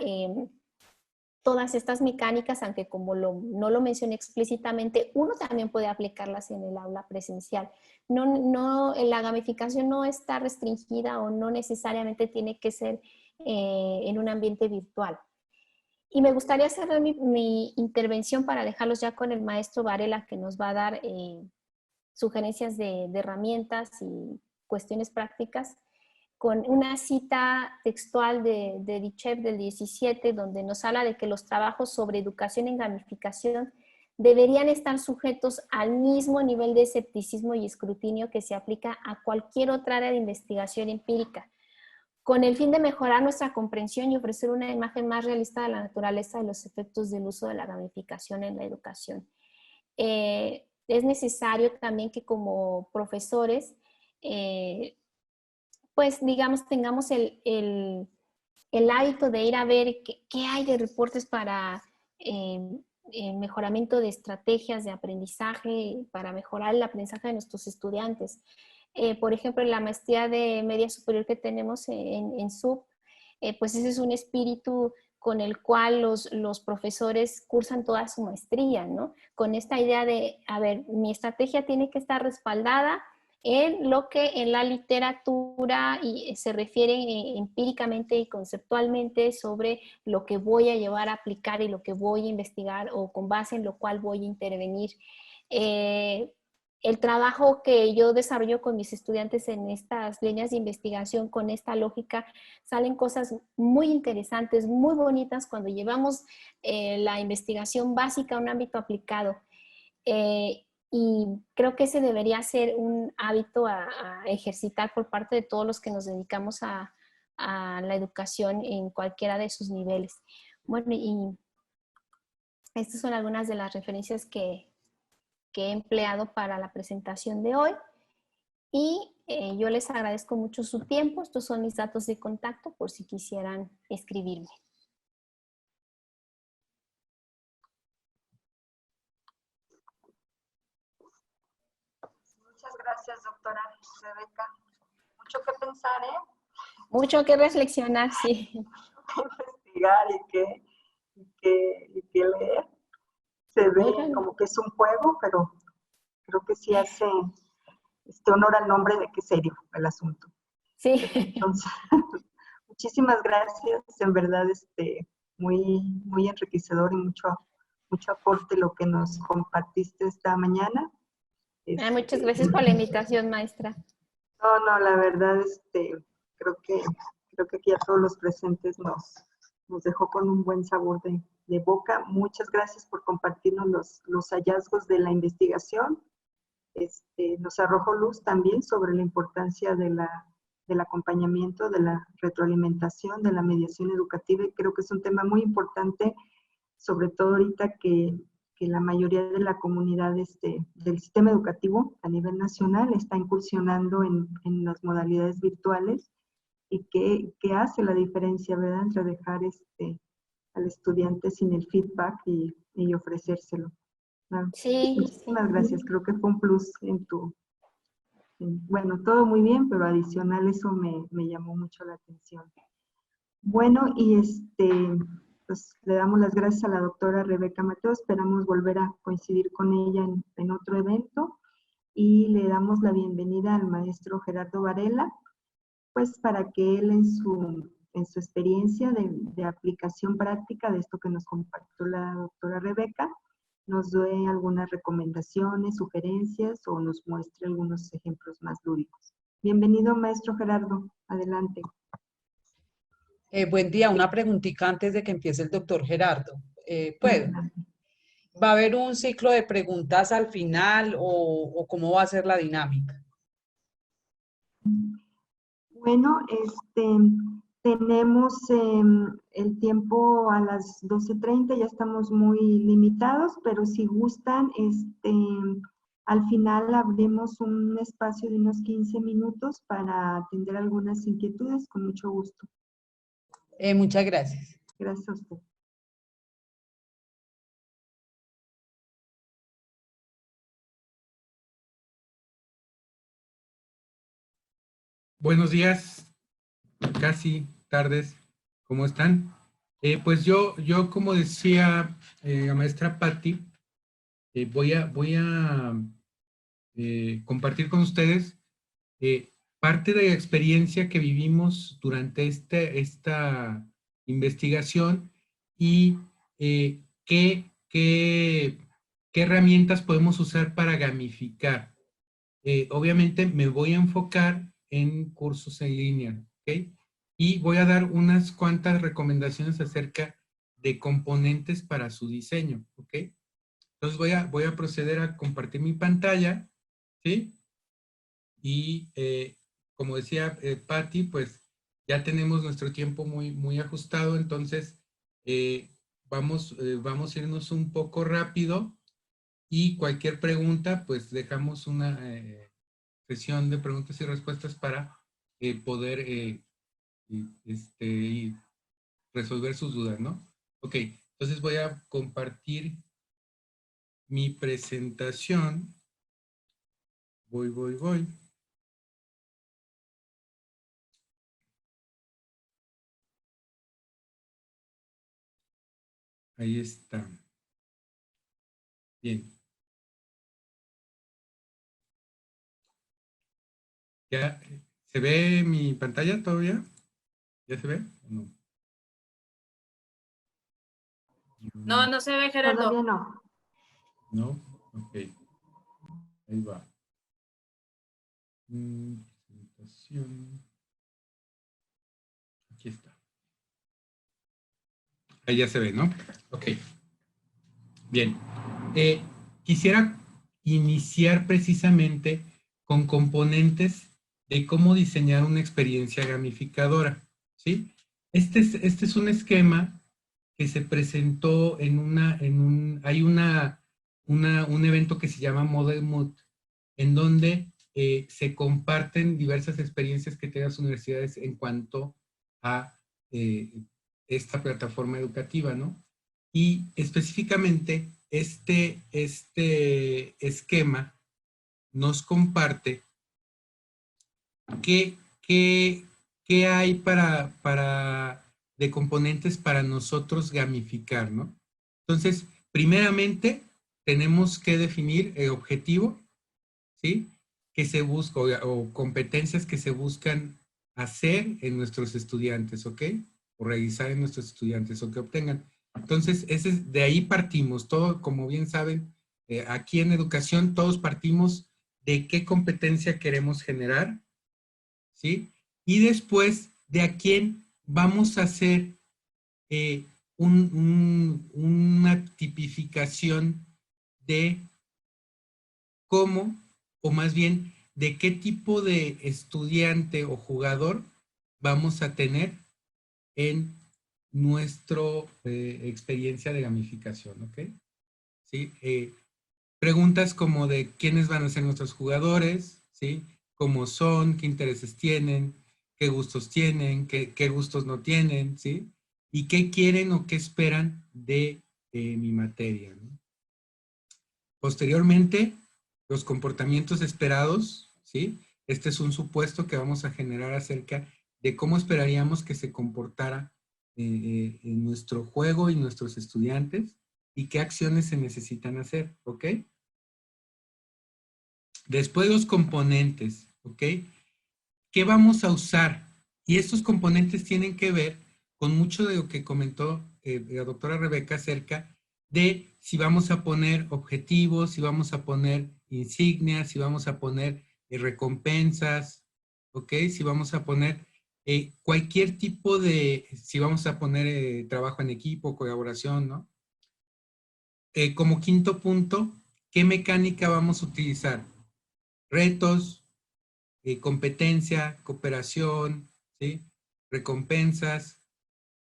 todas estas mecánicas, aunque como no lo mencioné explícitamente, uno también puede aplicarlas en el aula presencial. La gamificación no está restringida o no necesariamente tiene que ser en un ambiente virtual. Y me gustaría cerrar mi intervención para dejarlos ya con el maestro Varela, que nos va a dar sugerencias de herramientas y cuestiones prácticas, con una cita textual de Dichev del 17, donde nos habla de que los trabajos sobre educación en gamificación deberían estar sujetos al mismo nivel de escepticismo y escrutinio que se aplica a cualquier otra área de investigación empírica, con el fin de mejorar nuestra comprensión y ofrecer una imagen más realista de la naturaleza de los efectos del uso de la gamificación en la educación. Es necesario también que como profesores, pues digamos, tengamos el el hábito de ir a ver qué hay de reportes para mejoramiento de estrategias de aprendizaje, para mejorar el aprendizaje de nuestros estudiantes. Por ejemplo, en la maestría de media superior que tenemos en SUB, pues ese es un espíritu con el cual los profesores cursan toda su maestría, ¿no? Con esta idea de, a ver, mi estrategia tiene que estar respaldada en lo que en la literatura se refiere empíricamente y conceptualmente sobre lo que voy a llevar a aplicar y lo que voy a investigar o con base en lo cual voy a intervenir. El trabajo que yo desarrollo con mis estudiantes en estas líneas de investigación, con esta lógica, salen cosas muy interesantes, muy bonitas cuando llevamos la investigación básica a un ámbito aplicado. Y creo que ese debería ser un hábito a ejercitar por parte de todos los que nos dedicamos a la educación en cualquiera de sus niveles. Bueno, y estas son algunas de las referencias que he empleado para la presentación de hoy. Y yo les agradezco mucho su tiempo. Estos son mis datos de contacto por si quisieran escribirme. Muchas gracias, doctora Rebeca. Mucho que pensar, ¿eh? Mucho que reflexionar, sí. Que investigar y que leer. Se ve como que es un juego, pero creo que sí hace honor al nombre de que es serio el asunto. Sí. Entonces, muchísimas gracias, en verdad, muy, muy enriquecedor y mucho aporte lo que nos compartiste esta mañana. Muchas gracias por la invitación, maestra. No, la verdad, creo que aquí a todos los presentes nos dejó con un buen sabor de boca. Muchas gracias por compartirnos los hallazgos de la investigación. Nos arrojó luz también sobre la importancia del acompañamiento, de la retroalimentación, de la mediación educativa, y creo que es un tema muy importante, sobre todo ahorita que la mayoría de la comunidad del sistema educativo a nivel nacional está incursionando en las modalidades virtuales, y que hace la diferencia, ¿verdad?, entre dejar al estudiante sin el feedback y ofrecérselo. Sí. Muchísimas gracias, creo que fue un plus bueno, todo muy bien, pero adicional eso me llamó mucho la atención. Bueno, y pues le damos las gracias a la doctora Rebeca Mateo, esperamos volver a coincidir con ella en otro evento, y le damos la bienvenida al maestro Gerardo Varela, pues para que él en su experiencia de aplicación práctica de esto que nos compartió la doctora Rebeca, nos dé algunas recomendaciones, sugerencias o nos muestre algunos ejemplos más lúdicos. Bienvenido, maestro Gerardo. Adelante. Buen día. Una preguntita antes de que empiece el doctor Gerardo. ¿Puedo? Adelante. ¿Va a haber un ciclo de preguntas al final o cómo va a ser la dinámica? Bueno, tenemos el tiempo a las 12:30, ya estamos muy limitados, pero si gustan, al final abrimos un espacio de unos 15 minutos para atender algunas inquietudes, con mucho gusto. Muchas gracias. Gracias a usted. Buenos días, casi tardes, ¿cómo están? Pues yo como decía la maestra Patti, voy a compartir con ustedes parte de la experiencia que vivimos durante esta investigación y qué herramientas podemos usar para gamificar. Obviamente me voy a enfocar en cursos en línea, ¿ok? Y voy a dar unas cuantas recomendaciones acerca de componentes para su diseño, ¿ok? Entonces voy a proceder a compartir mi pantalla, ¿sí? Y como decía Patti, pues ya tenemos nuestro tiempo muy ajustado, entonces vamos a irnos un poco rápido, y cualquier pregunta, pues dejamos una sesión de preguntas y respuestas para poder resolver sus dudas, ¿no? Ok, entonces voy a compartir mi presentación. Voy. Ahí está. Bien. ¿Ya se ve mi pantalla todavía? ¿Ya se ve o no? No, no se ve, Gerardo. Todavía no. ¿No? Ok. Ahí va. Presentación. Aquí está. Ahí ya se ve, ¿no? Ok. Bien. Quisiera iniciar precisamente con componentes de cómo diseñar una experiencia gamificadora, ¿sí? Este es un esquema que se presentó hay un evento que se llama Model Mood, en donde se comparten diversas experiencias que tienen las universidades en cuanto a esta plataforma educativa, ¿no? Y específicamente este esquema nos comparte qué hay de componentes para nosotros gamificar, ¿no? Entonces, primeramente, tenemos que definir el objetivo, ¿sí? Que se busca, o competencias que se buscan hacer en nuestros estudiantes, ¿ok? O realizar en nuestros estudiantes, o que obtengan. Entonces, de ahí partimos. Todo, como bien saben, aquí en educación todos partimos de qué competencia queremos generar, ¿sí? Y después de a quién vamos a hacer una tipificación de cómo, o más bien, de qué tipo de estudiante o jugador vamos a tener en nuestra experiencia de gamificación, ¿ok? ¿Sí? Preguntas como de quiénes van a ser nuestros jugadores, ¿sí? Cómo son, qué intereses tienen, qué gustos tienen, qué gustos no tienen, ¿sí? Y qué quieren o qué esperan de mi materia, ¿no? Posteriormente, los comportamientos esperados, ¿sí? Este es un supuesto que vamos a generar acerca de cómo esperaríamos que se comportara en nuestro juego y nuestros estudiantes y qué acciones se necesitan hacer, ¿ok? Después los componentes, ¿ok? ¿Qué vamos a usar? Y estos componentes tienen que ver con mucho de lo que comentó la doctora Rebeca acerca de si vamos a poner objetivos, si vamos a poner insignias, si vamos a poner recompensas, ¿ok? Si vamos a poner cualquier tipo de, si vamos a poner trabajo en equipo, colaboración, ¿no? Como quinto punto, ¿qué mecánica vamos a utilizar? Retos, competencia, cooperación, ¿sí? Recompensas.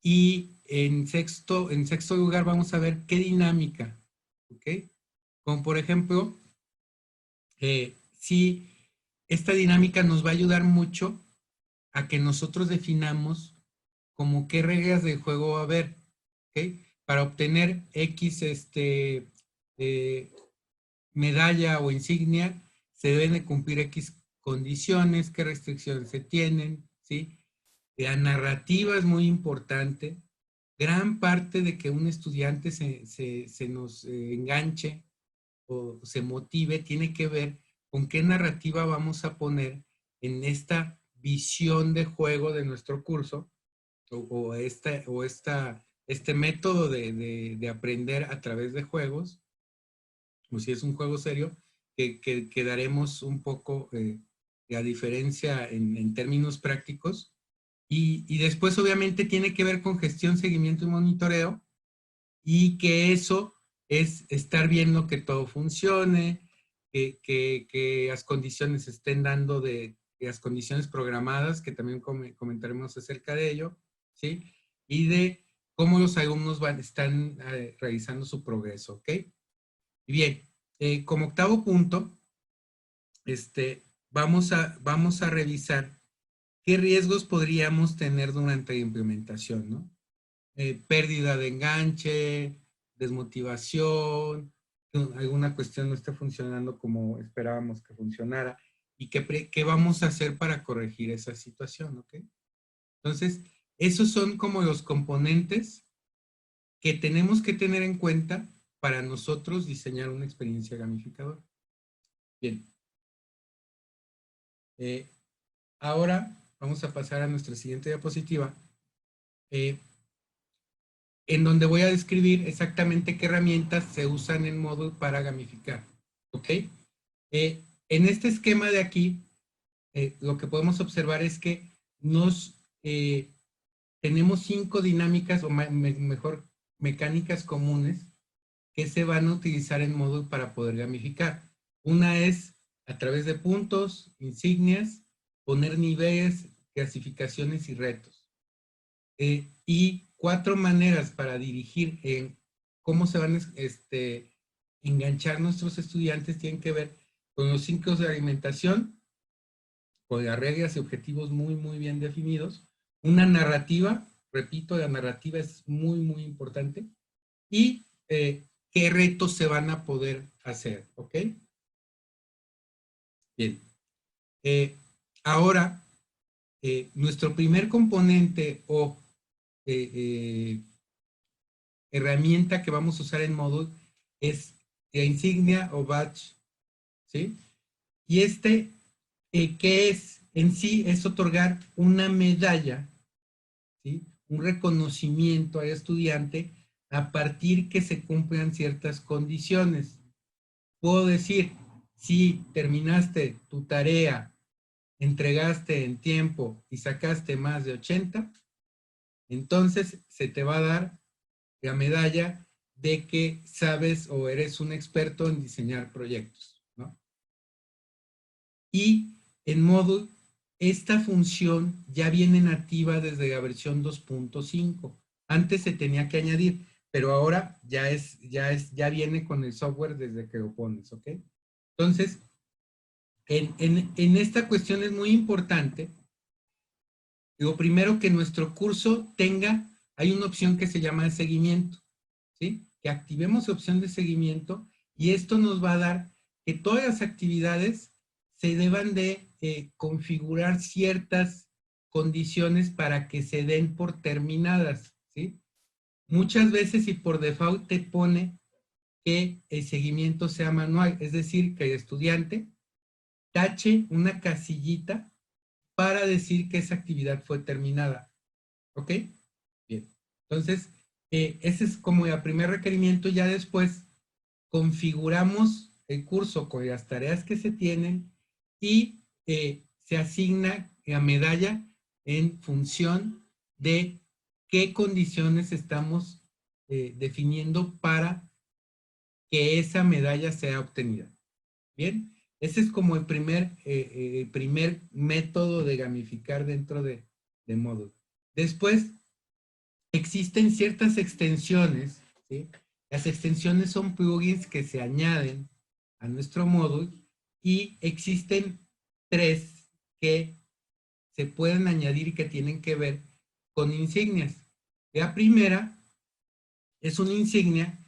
Y en sexto lugar vamos a ver qué dinámica, ¿ok? Como por ejemplo, si esta dinámica nos va a ayudar mucho a que nosotros definamos como qué reglas de juego va a haber, ¿ok? Para obtener X medalla o insignia, se deben de cumplir X condiciones, qué restricciones se tienen, ¿sí? La narrativa es muy importante. Gran parte de que un estudiante se nos enganche o se motive tiene que ver con qué narrativa vamos a poner en esta visión de juego de nuestro curso o este método de aprender a través de juegos, o si es un juego serio, que daremos un poco a diferencia en términos prácticos. Y después obviamente tiene que ver con gestión, seguimiento y monitoreo, y que eso es estar viendo que todo funcione, que las condiciones se estén dando las condiciones programadas, que también comentaremos acerca de ello, ¿sí? Y de cómo los alumnos están realizando su progreso, ¿ok? Y bien, como octavo punto, vamos a revisar qué riesgos podríamos tener durante la implementación, ¿no? pérdida de enganche, desmotivación, alguna cuestión no esté funcionando como esperábamos que funcionara, y qué vamos a hacer para corregir esa situación, ¿ok? Entonces, esos son como los componentes que tenemos que tener en cuenta para nosotros diseñar una experiencia gamificadora. Bien. Ahora vamos a pasar a nuestra siguiente diapositiva, en donde voy a describir exactamente qué herramientas se usan en Moodle para gamificar. ¿Ok? En este esquema de aquí, lo que podemos observar es que tenemos 5 dinámicas, o mejor, mecánicas comunes que se van a utilizar en Moodle para poder gamificar. Una es a través de puntos, insignias, poner niveles, clasificaciones y retos. Y 4 maneras para dirigir en cómo se van a enganchar nuestros estudiantes tienen que ver con los ciclos de alimentación, con las reglas y objetivos muy bien definidos, una narrativa, repito, la narrativa es muy importante, y qué retos se van a poder hacer, ¿ok? Bien. Ahora, nuestro primer componente o herramienta que vamos a usar en Moodle es la insignia o badge, ¿sí? Y ¿qué es? En sí es otorgar una medalla, ¿sí? Un reconocimiento al estudiante a partir que se cumplan ciertas condiciones. Puedo decir, si terminaste tu tarea, entregaste en tiempo y sacaste más de 80, entonces se te va a dar la medalla de que sabes o eres un experto en diseñar proyectos, ¿no? Y en Moodle, esta función ya viene nativa desde la versión 2.5. Antes se tenía que añadir, pero ahora ya viene con el software desde que lo pones, ¿ok? Entonces, en esta cuestión es muy importante, lo primero que nuestro curso hay una opción que se llama de seguimiento, ¿sí? Que activemos la opción de seguimiento y esto nos va a dar que todas las actividades se deban de configurar ciertas condiciones para que se den por terminadas, ¿sí? Muchas veces y por default te pone que el seguimiento sea manual, es decir, que el estudiante tache una casillita para decir que esa actividad fue terminada. ¿Ok? Bien. Entonces, ese es como el primer requerimiento. Ya después configuramos el curso con las tareas que se tienen y se asigna la medalla en función de qué condiciones estamos definiendo para que esa medalla sea obtenida. Bien, ese es como el primer método de gamificar dentro de Moodle. Después, existen ciertas extensiones, ¿sí? Las extensiones son plugins que se añaden a nuestro Moodle y existen 3 que se pueden añadir y que tienen que ver con insignias. La primera es una insignia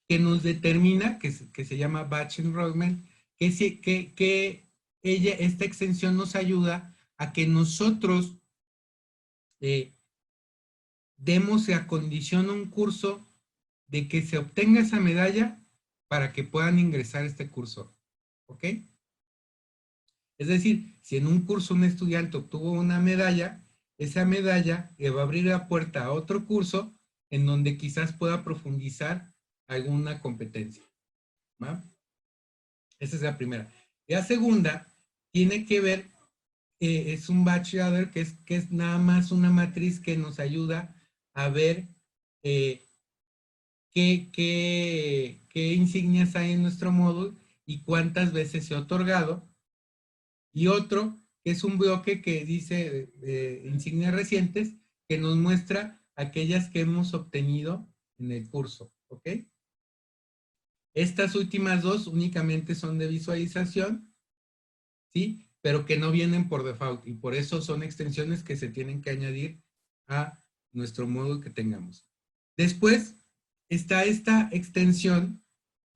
que nos determina, que se llama Batch Enrollment, que esta extensión nos ayuda a que nosotros demos la condición a un curso de que se obtenga esa medalla para que puedan ingresar a este curso. ¿Ok? Es decir, si en un curso un estudiante obtuvo una medalla, esa medalla le va a abrir la puerta a otro curso en donde quizás pueda profundizar alguna competencia. ¿Va? Esa es la primera. La segunda tiene que ver, es un batch ladder que es nada más una matriz que nos ayuda a ver qué insignias hay en nuestro módulo y cuántas veces se ha otorgado. Y otro que es un bloque que dice insignias recientes, que nos muestra aquellas que hemos obtenido en el curso. ¿Ok? Estas últimas 2 únicamente son de visualización, ¿sí? Pero que no vienen por default y por eso son extensiones que se tienen que añadir a nuestro módulo que tengamos. Después está esta extensión,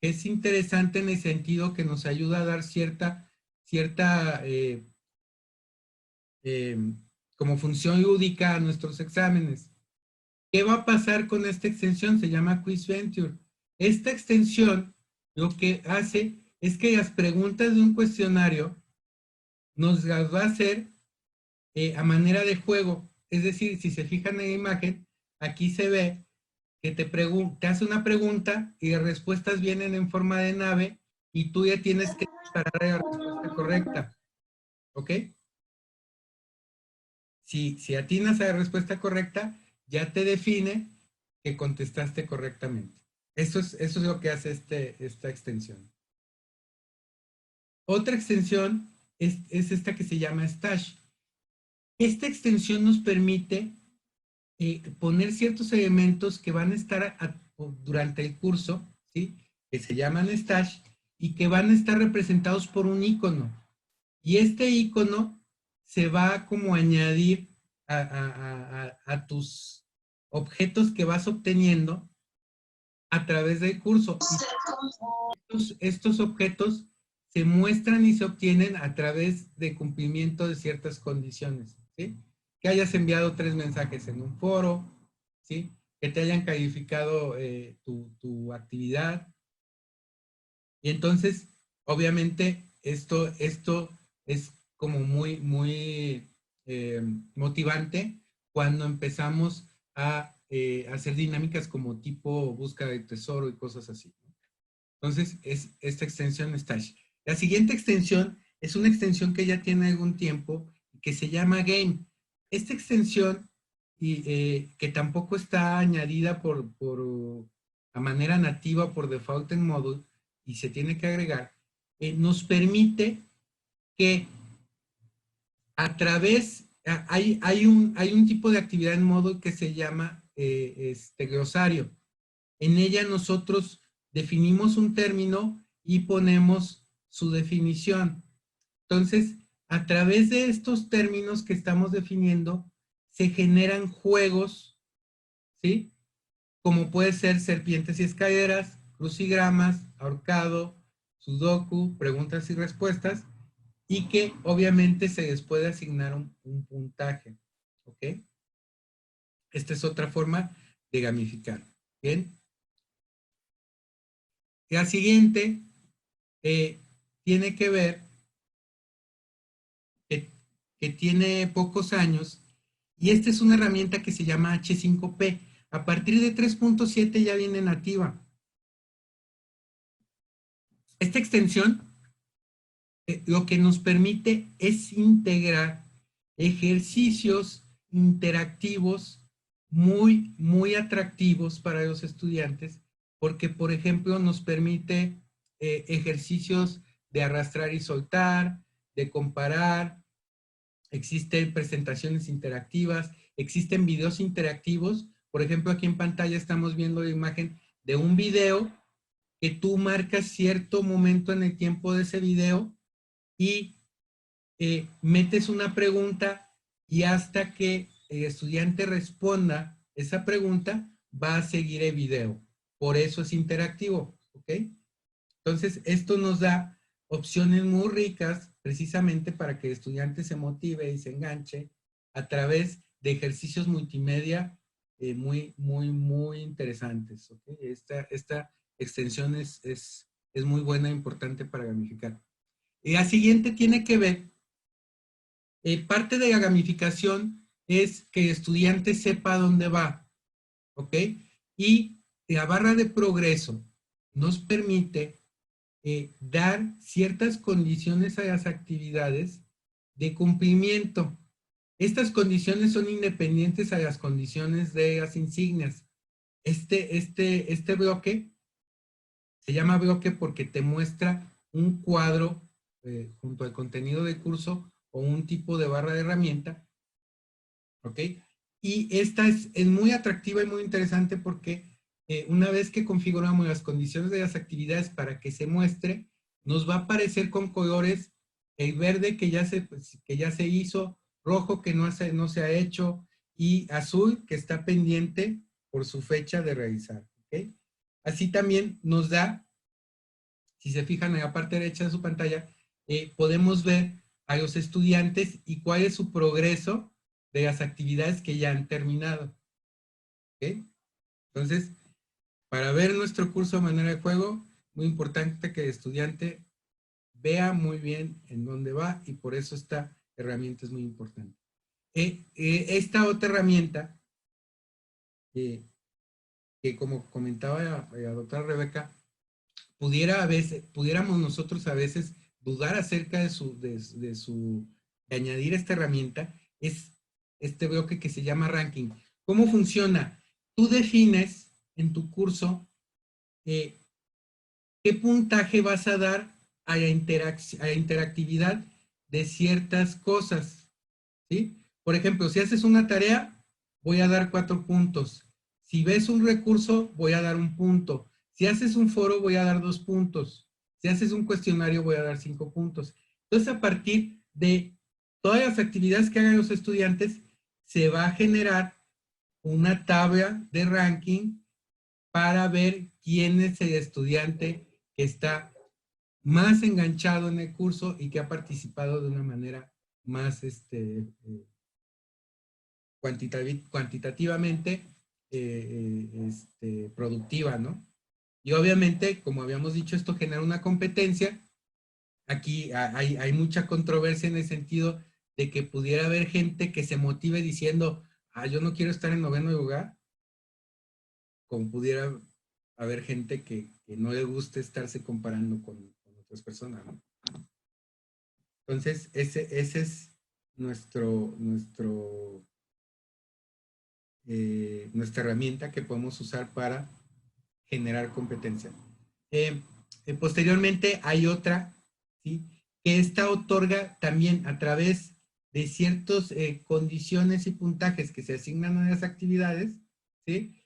que es interesante en el sentido que nos ayuda a dar cierta como función lúdica a nuestros exámenes. ¿Qué va a pasar con esta extensión? Se llama Quiz Venture. Esta extensión lo que hace es que las preguntas de un cuestionario nos las va a hacer a manera de juego. Es decir, si se fijan en la imagen, aquí se ve que te hace una pregunta y las respuestas vienen en forma de nave y tú ya tienes que disparar la respuesta correcta. ¿Ok? Si atinas a la respuesta correcta, ya te define que contestaste correctamente. Eso es lo que hace esta extensión. Otra extensión es esta que se llama Stash. Esta extensión nos permite poner ciertos elementos que van a estar durante el curso, ¿sí? Que se llaman Stash y que van a estar representados por un icono. Y este icono se va como a añadir a tus objetos que vas obteniendo a través del curso. Y estos objetos se muestran y se obtienen a través de cumplimiento de ciertas condiciones, ¿sí? Que hayas enviado 3 mensajes en un foro, ¿sí? Que te hayan calificado tu actividad. Y entonces, obviamente, esto es como muy motivante cuando empezamos a hacer dinámicas como tipo búsqueda de tesoro y cosas así. Entonces, esta extensión Stash. La siguiente extensión es una extensión que ya tiene algún tiempo que se llama Game. Esta extensión, que tampoco está añadida a manera nativa por default en Moodle y se tiene que agregar, nos permite que a través, hay un tipo de actividad en Moodle que se llama glosario. En ella nosotros definimos un término y ponemos su definición. Entonces, a través de estos términos que estamos definiendo, se generan juegos, ¿sí? Como puede ser serpientes y escaleras, crucigramas, ahorcado, sudoku, preguntas y respuestas, y que obviamente se les puede asignar un puntaje, ¿ok? Esta es otra forma de gamificar, ¿bien? La siguiente tiene que ver que tiene pocos años y esta es una herramienta que se llama H5P. A partir de 3.7 ya viene nativa. Esta extensión lo que nos permite es integrar ejercicios interactivos muy atractivos para los estudiantes porque, por ejemplo, nos permite ejercicios de arrastrar y soltar, de comparar, existen presentaciones interactivas, existen videos interactivos. Por ejemplo, aquí en pantalla estamos viendo la imagen de un video que tú marcas cierto momento en el tiempo de ese video y metes una pregunta y hasta que el estudiante responda esa pregunta va a seguir el video. Por eso es interactivo, ¿ok? Entonces, esto nos da opciones muy ricas precisamente para que el estudiante se motive y se enganche a través de ejercicios multimedia muy interesantes, ¿ok? Esta extensión es muy buena e importante para gamificar. Y la siguiente tiene que ver, parte de la gamificación es que el estudiante sepa dónde va, ¿ok? Y la barra de progreso nos permite dar ciertas condiciones a las actividades de cumplimiento. Estas condiciones son independientes a las condiciones de las insignias. Este bloque se llama bloque porque te muestra un cuadro junto al contenido del curso o un tipo de barra de herramienta, ¿ok? Y esta es muy atractiva y muy interesante porque una vez que configuramos las condiciones de las actividades para que se muestre, nos va a aparecer con colores el verde que ya se hizo, rojo que no se ha hecho y azul que está pendiente por su fecha de realizar. ¿Ok? Así también nos da, si se fijan en la parte derecha de su pantalla, podemos ver a los estudiantes y cuál es su progreso de las actividades que ya han terminado. ¿Ok? Entonces, para ver nuestro curso de manera de juego, muy importante que el estudiante vea muy bien en dónde va y por eso esta herramienta es muy importante. Esta otra herramienta, que como comentaba la doctora Rebeca, pudiéramos nosotros a veces dudar acerca de añadir esta herramienta, es este bloque que se llama ranking. ¿Cómo funciona? Tú defines en tu curso qué puntaje vas a dar a la interactividad de ciertas cosas, ¿sí? Por ejemplo, si haces una tarea, voy a dar 4 puntos. Si ves un recurso, voy a dar 1 punto. Si haces un foro, voy a dar 2 puntos. Si haces un cuestionario, voy a dar 5 puntos. Entonces, a partir de todas las actividades que hagan los estudiantes, se va a generar una tabla de ranking para ver quién es el estudiante que está más enganchado en el curso y que ha participado de una manera más cuantitativamente productiva, ¿no? Y obviamente, como habíamos dicho, esto genera una competencia. Aquí hay mucha controversia en el sentido de que pudiera haber gente que se motive diciendo, yo no quiero estar en 9º lugar, como pudiera haber gente que no le guste estarse comparando con otras personas, ¿no? Entonces, ese es nuestra herramienta que podemos usar para generar competencia. Posteriormente hay otra, ¿sí? Que esta otorga también a través de ciertas condiciones y puntajes que se asignan a las actividades, ¿sí?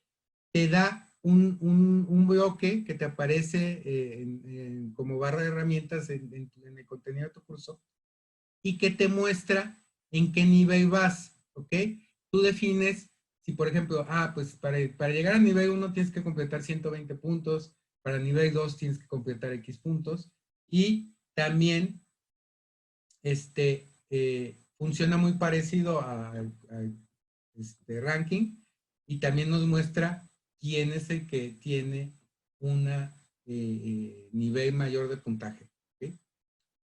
Te da un bloque que te aparece como barra de herramientas en el contenido de tu curso y que te muestra en qué nivel vas, ¿ok? Tú defines, si por ejemplo, pues para llegar a nivel 1 tienes que completar 120 puntos, para nivel 2 tienes que completar X puntos, y también funciona muy parecido al ranking, y también nos muestra quién es el que tiene una nivel mayor de puntaje. ¿Okay?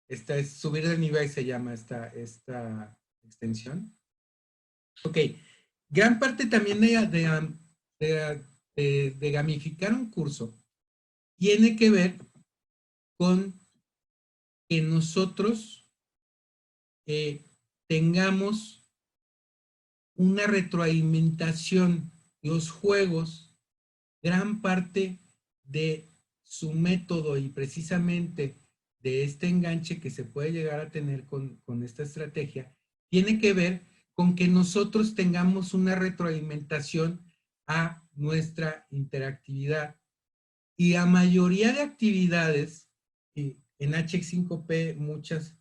Esta es subir de nivel, se llama esta extensión. Ok, gran parte también de gamificar un curso tiene que ver con que nosotros tengamos una retroalimentación. Los juegos, gran parte de su método y precisamente de este enganche que se puede llegar a tener con esta estrategia, tiene que ver con que nosotros tengamos una retroalimentación a nuestra interactividad. Y la mayoría de actividades, en HX5P muchas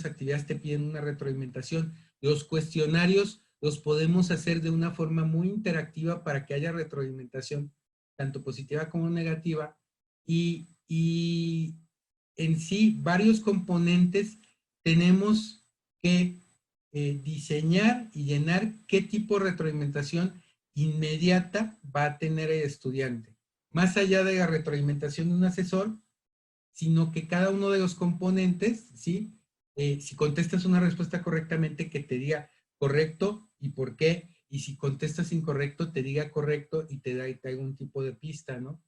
actividades te piden una retroalimentación. Los cuestionarios los podemos hacer de una forma muy interactiva para que haya retroalimentación, tanto positiva como negativa. Y en sí, varios componentes tenemos que diseñar y llenar qué tipo de retroalimentación inmediata va a tener el estudiante. Más allá de la retroalimentación de un asesor, sino que cada uno de los componentes, ¿sí? Si contestas una respuesta correctamente, que te diga correcto y por qué, y si contestas incorrecto, te diga correcto y te da algún tipo de pista, ¿no?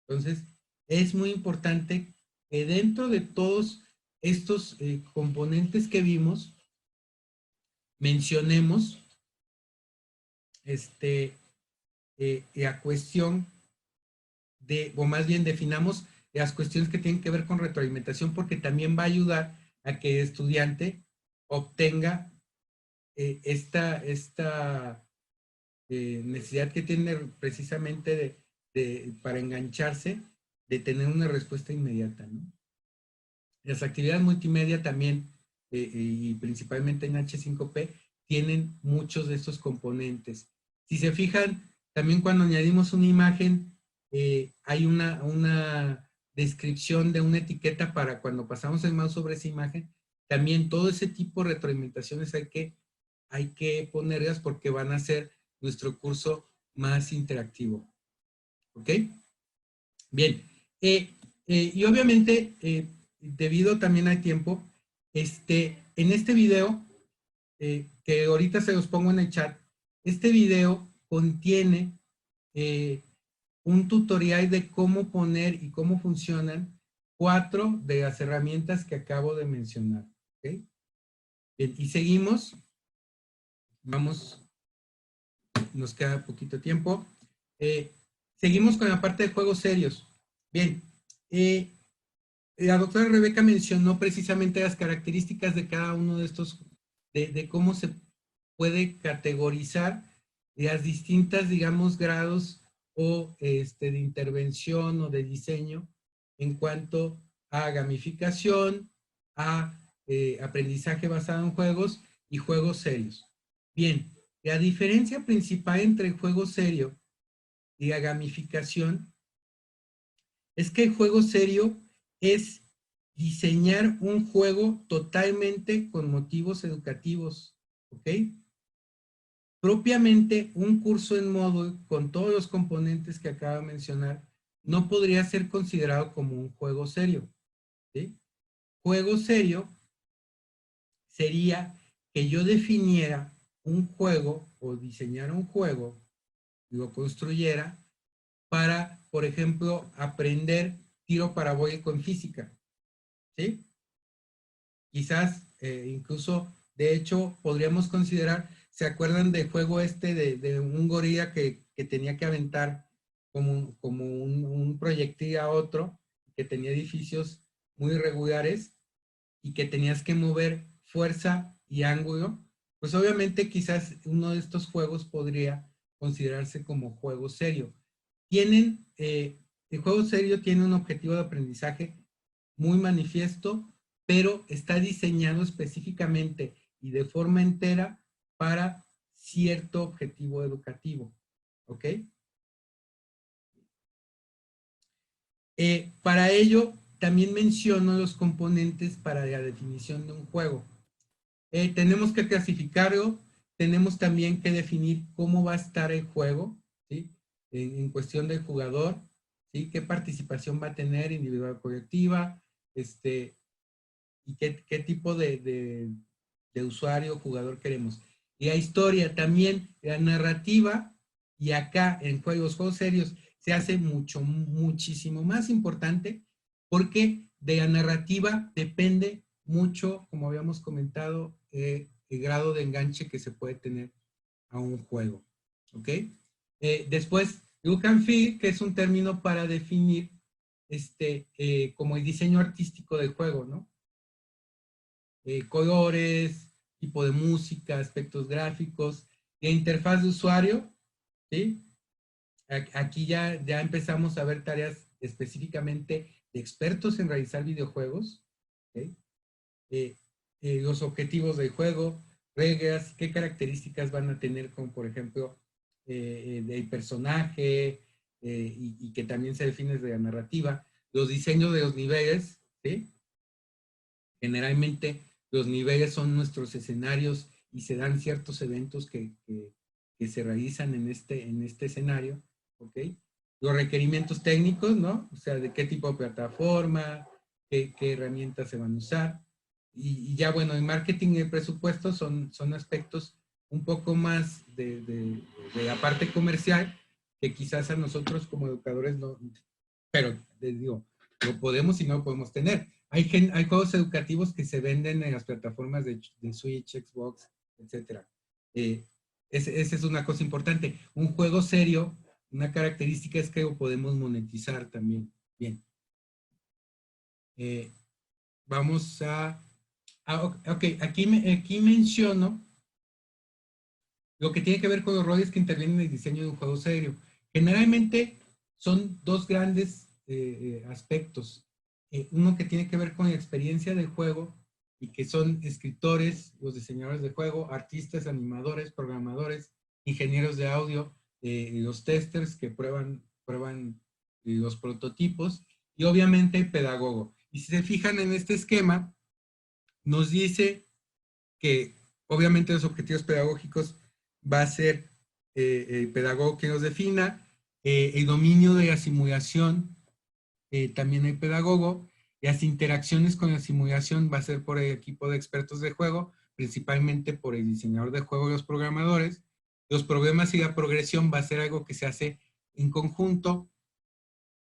Entonces, es muy importante que dentro de todos estos componentes que vimos, mencionemos la cuestión o más bien definamos las cuestiones que tienen que ver con retroalimentación, porque también va a ayudar a que el estudiante obtenga esta necesidad que tiene precisamente para engancharse, de tener una respuesta inmediata, ¿no? Las actividades multimedia también, y principalmente en H5P, tienen muchos de estos componentes. Si se fijan, También cuando añadimos una imagen, hay una descripción de una etiqueta para cuando pasamos el mouse sobre esa imagen. También todo ese tipo de retroalimentaciones hay que ponerlas porque van a hacer nuestro curso más interactivo. ¿Ok? Bien. Y obviamente, debido también al tiempo, en este video, que ahorita se los pongo en el chat, este video contiene un tutorial de cómo poner y cómo funcionan 4 de las herramientas que acabo de mencionar. ¿Ok? Bien, y seguimos. Vamos, nos queda poquito tiempo. Seguimos con la parte de juegos serios. Bien, la doctora Rebeca mencionó precisamente las características de cada uno de estos, de cómo se puede categorizar las distintas, digamos, grados o de intervención o de diseño en cuanto a gamificación, a aprendizaje basado en juegos y juegos serios. Bien, la diferencia principal entre el juego serio y la gamificación es que el juego serio es diseñar un juego totalmente con motivos educativos, ¿ok? Propiamente un curso en Moodle con todos los componentes que acabo de mencionar no podría ser considerado como un juego serio, ¿sí? Juego serio sería que yo definiera un juego o diseñara un juego, lo construyera para, por ejemplo, aprender tiro parabólico en física, ¿sí? Quizás incluso, de hecho, podríamos considerar, ¿se acuerdan del juego de un gorila que tenía que aventar como un proyectil a otro, que tenía edificios muy irregulares y que tenías que mover fuerza y ángulo? Pues obviamente quizás uno de estos juegos podría considerarse como juego serio. El juego serio tiene un objetivo de aprendizaje muy manifiesto, pero está diseñado específicamente y de forma entera para cierto objetivo educativo. ¿Ok? Para ello, también menciono los componentes para la definición de un juego. Tenemos que clasificarlo, tenemos también que definir cómo va a estar el juego, ¿sí? En cuestión del jugador, ¿sí? Qué participación va a tener, individual o colectiva, y qué tipo de usuario o jugador queremos. Y la historia también, la narrativa, y acá en juegos serios se hace muchísimo más importante porque de la narrativa depende mucho, como habíamos comentado, el grado de enganche que se puede tener a un juego. ¿Ok? Después, look and feel, que es un término para definir como el diseño artístico del juego, ¿no? Colores, tipo de música, aspectos gráficos, y interfaz de usuario, ¿sí? Aquí ya empezamos a ver tareas específicamente de expertos en realizar videojuegos, ¿sí? Los objetivos del juego, reglas, qué características van a tener, como por ejemplo el personaje, y que también se define desde la narrativa, los diseños de los niveles, ¿sí? Generalmente los niveles son nuestros escenarios y se dan ciertos eventos que se realizan en este escenario, ¿ok? Los requerimientos técnicos, ¿no? O sea, de qué tipo de plataforma, qué herramientas se van a usar. Y ya, bueno, el marketing y el presupuesto son aspectos un poco más de la parte comercial que quizás a nosotros como educadores no, pero les digo, lo podemos y no lo podemos tener. Hay juegos educativos que se venden en las plataformas de Switch, Xbox, etc. Esa es una cosa importante. Un juego serio, una característica es que lo podemos monetizar también. Bien. Vamos ok, aquí menciono lo que tiene que ver con los roles que intervienen en el diseño de un juego serio. Generalmente son dos grandes aspectos. Uno que tiene que ver con la experiencia del juego y que son escritores, los diseñadores de juego, artistas, animadores, programadores, ingenieros de audio, los testers que prueban los prototipos, y obviamente el pedagogo. Y si se fijan en este esquema, nos dice que obviamente los objetivos pedagógicos va a ser el pedagogo que los defina, el dominio de la simulación, también el pedagogo, y las interacciones con la simulación va a ser por el equipo de expertos de juego, principalmente por el diseñador de juego y los programadores. Los problemas y la progresión va a ser algo que se hace en conjunto.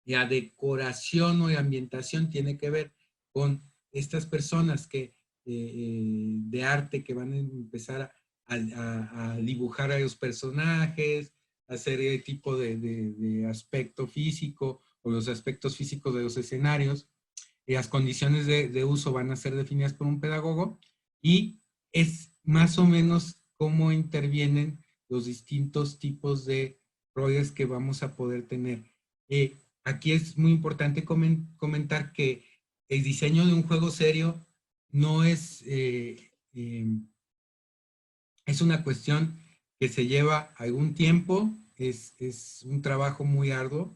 La decoración o la ambientación tiene que ver con estas personas que, de arte, que van a empezar a dibujar a los personajes, a hacer el tipo de aspecto físico o los aspectos físicos de los escenarios. Las condiciones de uso van a ser definidas por un pedagogo, y es más o menos cómo intervienen los distintos tipos de roles que vamos a poder tener. Aquí es muy importante comentar que el diseño de un juego serio no es, es una cuestión que se lleva algún tiempo, es un trabajo muy arduo,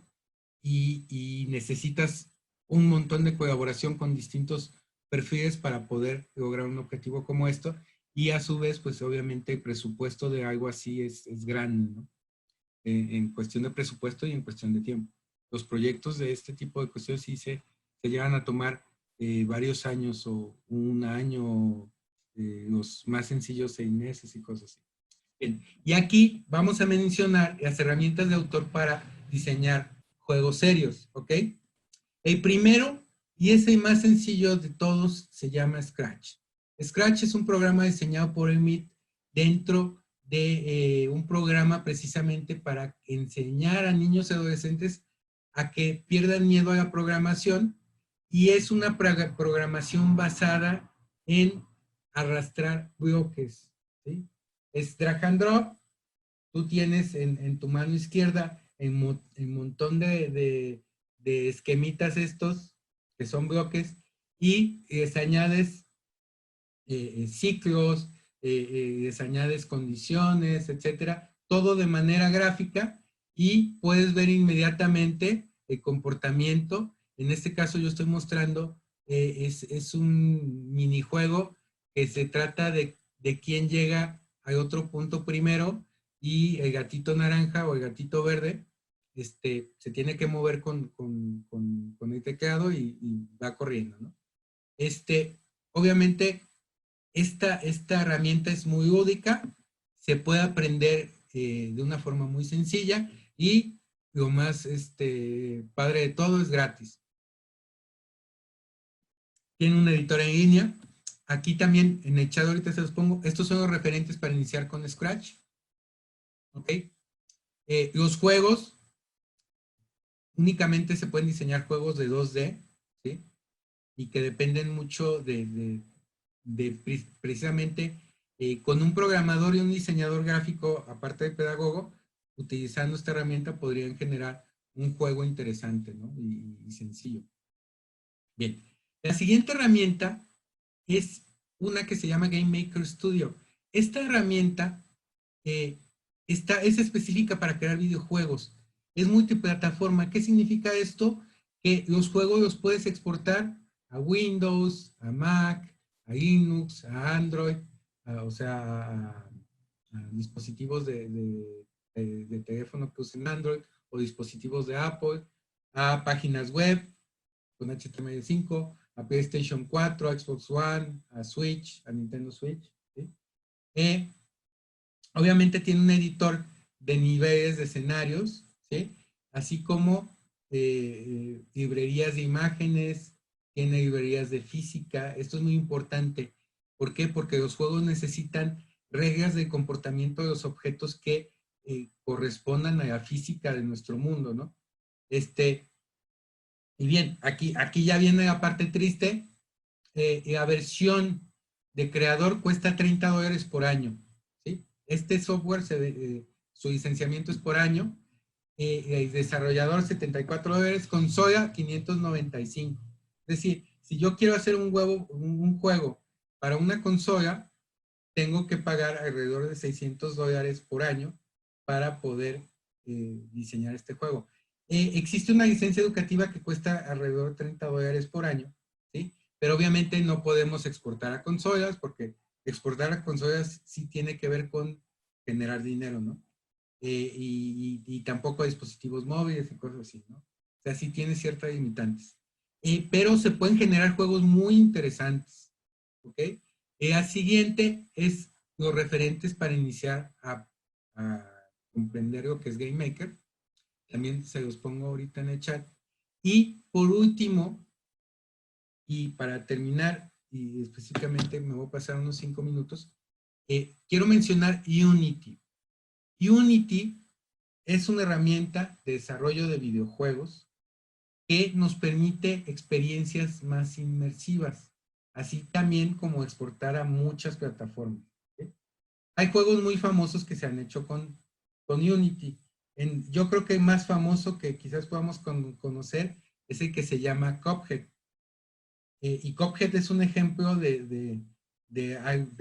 y necesitas un montón de colaboración con distintos perfiles para poder lograr un objetivo como esto, y a su vez, pues obviamente el presupuesto de algo así es grande, ¿no? En cuestión de presupuesto y en cuestión de tiempo. Los proyectos de este tipo de cuestiones sí se llegan a tomar varios años o un año, los más sencillos 6 meses y cosas así. Bien, y aquí vamos a mencionar las herramientas de autor para diseñar juegos serios, ¿ok? El primero, y es el más sencillo de todos, se llama Scratch. Scratch es un programa diseñado por el MIT dentro de un programa precisamente para enseñar a niños y adolescentes a que pierdan miedo a la programación, y es una programación basada en arrastrar bloques, ¿sí? Es drag and drop. Tú tienes en tu mano izquierda el montón de esquemitas estos, que son bloques, y les añades ciclos, les añades condiciones, etcétera, todo de manera gráfica, y puedes ver inmediatamente el comportamiento. En este caso yo estoy mostrando, es un minijuego que se trata de quién llega al otro punto primero, y el gatito naranja o el gatito verde se tiene que mover con el teclado y va corriendo, ¿no? Obviamente, esta herramienta es muy lúdica, se puede aprender de una forma muy sencilla, y lo más padre de todo, es gratis. Tiene un editor en línea. Aquí también en el chat ahorita se los pongo. Estos son los referentes para iniciar con Scratch. ¿Ok? Los juegos, únicamente se pueden diseñar juegos de 2D, ¿sí? Y que dependen mucho precisamente con un programador y un diseñador gráfico, aparte del pedagogo, utilizando esta herramienta podrían generar un juego interesante, ¿no? Y sencillo. Bien, la siguiente herramienta es una que se llama Game Maker Studio. Esta herramienta es específica para crear videojuegos. Es multiplataforma. ¿Qué significa esto? Que los juegos los puedes exportar a Windows, a Mac, a Linux, a Android, o sea, a dispositivos de teléfono que usen Android, o dispositivos de Apple, a páginas web con HTML5, a PlayStation 4, a Xbox One, a Switch, a Nintendo Switch, ¿sí? Obviamente tiene un editor de niveles de escenarios, ¿sí? Así como librerías de imágenes, tiene librerías de física. Esto es muy importante. ¿Por qué? Porque los juegos necesitan reglas de comportamiento de los objetos que correspondan a la física de nuestro mundo, ¿no? Y bien, aquí ya viene la parte triste. La versión de creador cuesta $30 por año, ¿sí? Este software, su licenciamiento es por año. El desarrollador $74, consola $595. Es decir, si yo quiero hacer un juego para una consola, tengo que pagar alrededor de $600 por año para poder diseñar este juego. Existe una licencia educativa que cuesta alrededor de $30 por año, ¿sí? Pero obviamente no podemos exportar a consolas, porque exportar a consolas sí tiene que ver con generar dinero, ¿no? Y tampoco a dispositivos móviles y cosas así, ¿no? O sea, sí tiene ciertas limitantes. Pero se pueden generar juegos muy interesantes, ¿ok? Al siguiente es los referentes para iniciar a comprender lo que es GameMaker. También se los pongo ahorita en el chat. Y por último, y para terminar, y específicamente me voy a pasar unos 5 minutos, quiero mencionar Unity. Unity es una herramienta de desarrollo de videojuegos que nos permite experiencias más inmersivas, así también como exportar a muchas plataformas. ¿Sí? Hay juegos muy famosos que se han hecho con Unity. Yo creo que el más famoso que quizás podamos conocer es el que se llama Cuphead. Y Cuphead es un ejemplo de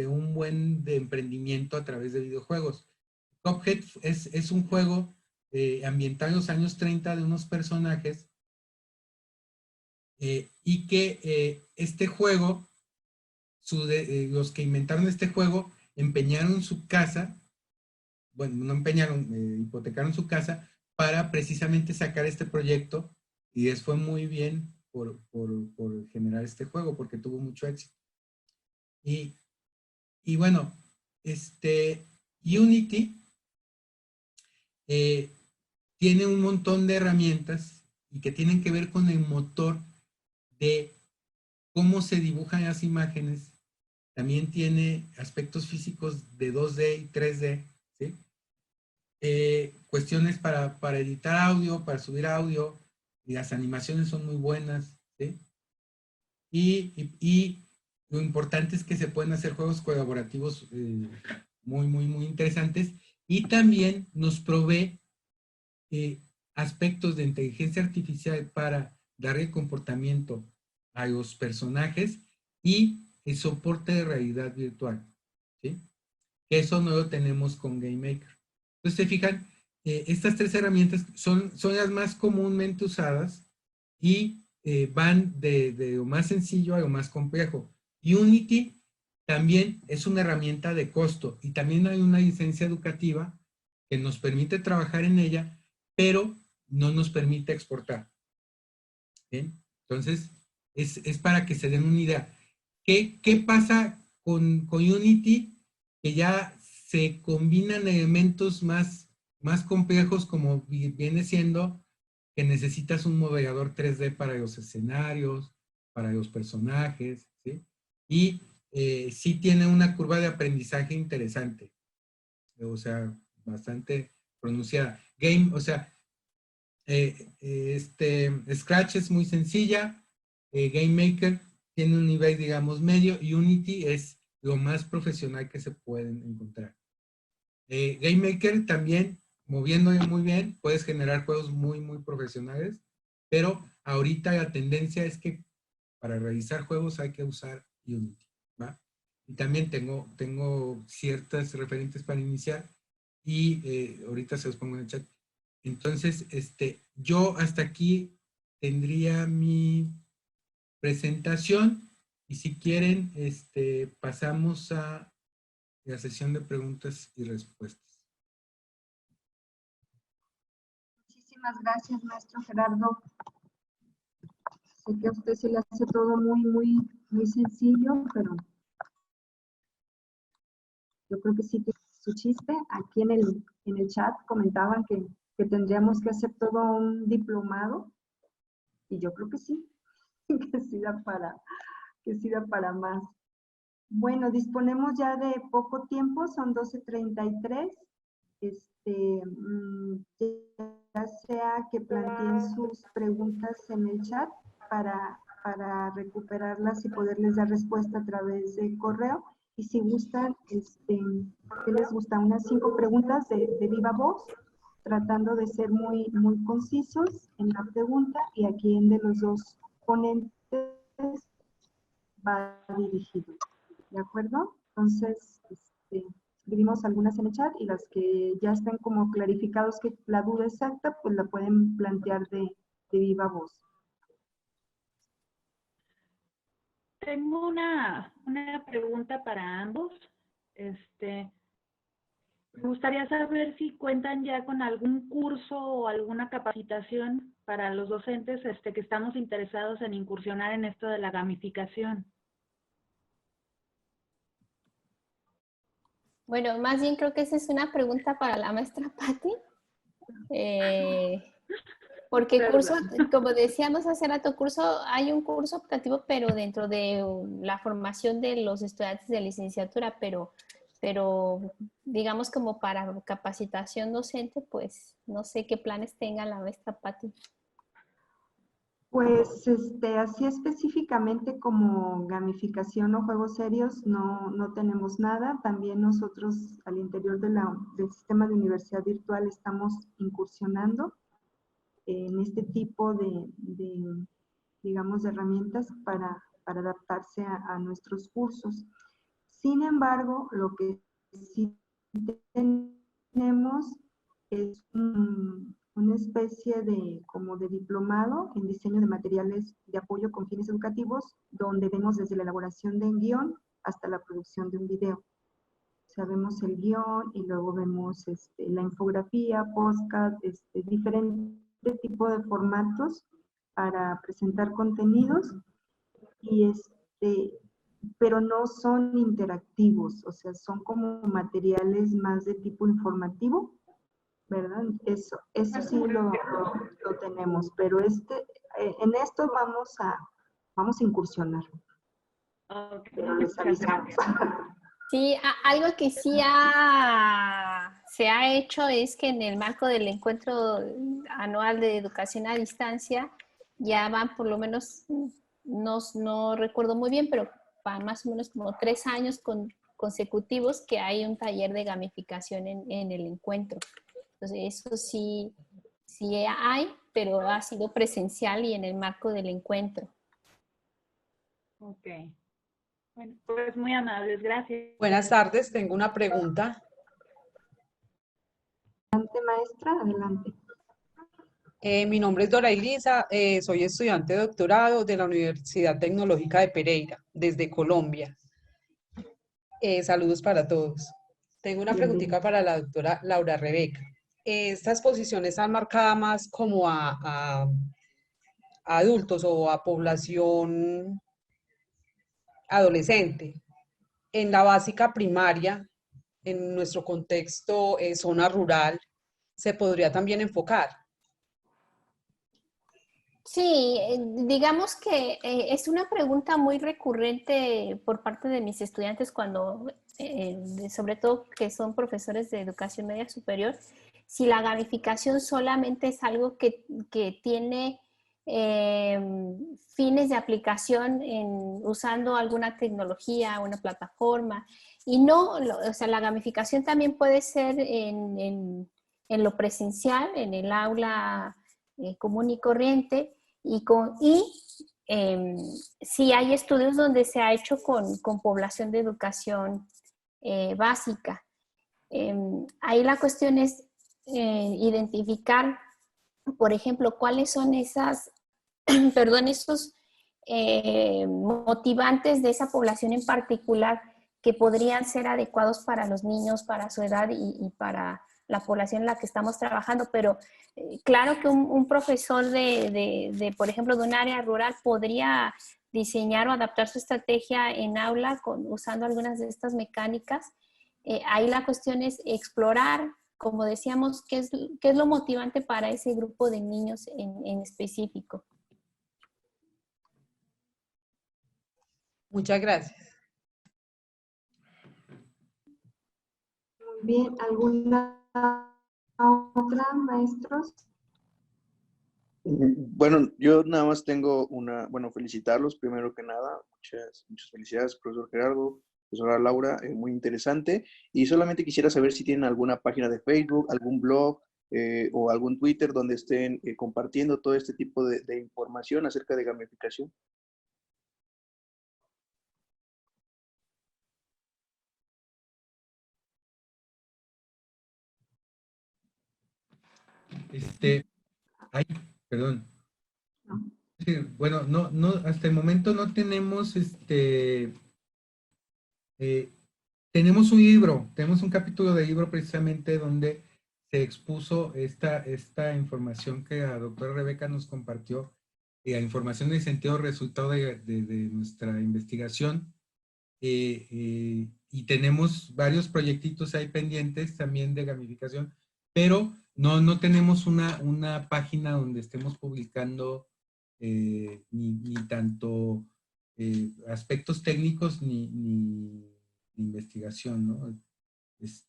un buen emprendimiento a través de videojuegos. Cuphead es un juego ambientado en los años 30 de unos personajes y que este juego, los que inventaron este juego empeñaron su casa, bueno, no empeñaron, hipotecaron su casa para precisamente sacar este proyecto y les fue muy bien por generar este juego porque tuvo mucho éxito. Y bueno, Unity tiene un montón de herramientas y que tienen que ver con el motor de cómo se dibujan las imágenes. También tiene aspectos físicos de 2D y 3D, ¿sí? Cuestiones para editar audio, para subir audio, y las animaciones son muy buenas, ¿sí? Y lo importante es que se pueden hacer juegos colaborativos muy interesantes, y también nos provee aspectos de inteligencia artificial para darle comportamiento a los personajes y el soporte de realidad virtual, ¿sí? Que eso no lo tenemos con GameMaker. Entonces, se fijan, estas tres herramientas son las más comúnmente usadas y van de lo más sencillo a lo más complejo. Unity también es una herramienta de costo y también hay una licencia educativa que nos permite trabajar en ella, pero no nos permite exportar. ¿Bien? Entonces, es para que se den una idea. ¿Qué pasa con Unity? Que ya se combinan elementos más complejos, como viene siendo que necesitas un modelador 3D para los escenarios, para los personajes, ¿sí? Y sí tiene una curva de aprendizaje interesante, o sea, bastante pronunciada. Scratch es muy sencilla, GameMaker tiene un nivel, digamos, medio, y Unity es lo más profesional que se pueden encontrar. GameMaker también, moviéndole muy bien, puedes generar juegos muy profesionales, pero ahorita la tendencia es que para realizar juegos hay que usar Unity, ¿va? Y también tengo ciertas referentes para iniciar y ahorita se los pongo en el chat. Entonces, yo hasta aquí tendría mi presentación y si quieren, pasamos a la sesión de preguntas y respuestas. Muchísimas gracias, maestro Gerardo. Sé que a usted se le hace todo muy sencillo, pero yo creo que sí tiene su chiste. Aquí en el chat comentaban que tendríamos que hacer todo un diplomado, y yo creo que sí, que sí da para más. Bueno, disponemos ya de poco tiempo, son 12:33. Ya sea que planteen sus preguntas en el chat para recuperarlas y poderles dar respuesta a través de correo. Y si gustan, ¿qué les gusta? Unas 5 preguntas de viva voz, tratando de ser muy concisos en la pregunta, y a quién de los dos ponentes va dirigido. ¿De acuerdo? Entonces, escribimos algunas en el chat y las que ya estén como clarificados que la duda exacta, pues la pueden plantear de viva voz. Tengo una pregunta para ambos. Me gustaría saber si cuentan ya con algún curso o alguna capacitación para los docentes que estamos interesados en incursionar en esto de la gamificación. Bueno, más bien creo que esa es una pregunta para la maestra Patti. Porque el curso, como decíamos hace rato, hay un curso optativo, pero dentro de la formación de los estudiantes de licenciatura, pero digamos como para capacitación docente, pues no sé qué planes tenga la maestra Patti. Pues así específicamente como gamificación o juegos serios no tenemos nada. También nosotros al interior del sistema de universidad virtual estamos incursionando en este tipo digamos, de herramientas para adaptarse a nuestros cursos. Sin embargo, lo que sí tenemos es una especie como de diplomado en diseño de materiales de apoyo con fines educativos, donde vemos desde la elaboración de un guión hasta la producción de un video. O sea, vemos el guión y luego vemos la infografía, podcast, diferente tipo de formatos para presentar contenidos y pero no son interactivos, o sea, son como materiales más de tipo informativo, ¿verdad? Eso sí lo tenemos, pero en esto vamos a incursionar. Okay, Pero les avisamos. Sí, algo que sí se ha hecho es que en el marco del encuentro anual de educación a distancia ya van por lo menos, no recuerdo muy bien, pero van más o menos como 3 años consecutivos que hay un taller de gamificación en el encuentro. Entonces eso sí hay, pero ha sido presencial y en el marco del encuentro. Ok. Bueno, pues muy amables, gracias. Buenas tardes, tengo una pregunta. Adelante, maestra, adelante. Mi nombre es Dora Elisa, soy estudiante de doctorado de la Universidad Tecnológica de Pereira, desde Colombia. Saludos para todos. Tengo una preguntita para la doctora Laura Rebeca. ¿Esta exposición está marcada más como a adultos o a población adolescente? En la básica primaria, en nuestro contexto, zona rural, ¿se podría también enfocar? Sí, digamos que es una pregunta muy recurrente por parte de mis estudiantes cuando, sobre todo que son profesores de educación media superior, si la gamificación solamente es algo que tiene fines de aplicación usando alguna tecnología, una plataforma, y no, o sea, la gamificación también puede ser en lo presencial, en el aula común y corriente, sí hay estudios donde se ha hecho con población de educación básica. Ahí la cuestión es identificar, por ejemplo, cuáles son esos motivantes de esa población en particular que podrían ser adecuados para los niños, para su edad y para la población en la que estamos trabajando, pero claro que un profesor por ejemplo, de un área rural podría diseñar o adaptar su estrategia en aula usando algunas de estas mecánicas. Ahí la cuestión es explorar, como decíamos, qué es lo motivante para ese grupo de niños en específico. Muchas gracias. Muy bien, ¿alguna otra, maestros? Bueno, yo nada más tengo felicitarlos primero que nada. Muchas felicidades, profesor Gerardo, profesora Laura, muy interesante. Y solamente quisiera saber si tienen alguna página de Facebook, algún blog o algún Twitter donde estén compartiendo todo este tipo de información acerca de gamificación. Ay, perdón. No. Sí, bueno, no, hasta el momento no tenemos tenemos tenemos un capítulo de libro precisamente donde se expuso esta información que la doctora Rebeca nos compartió, la información en el sentido resultado de nuestra investigación. Y tenemos varios proyectitos ahí pendientes también de gamificación, pero no tenemos una página donde estemos publicando ni tanto aspectos técnicos ni investigación, ¿no?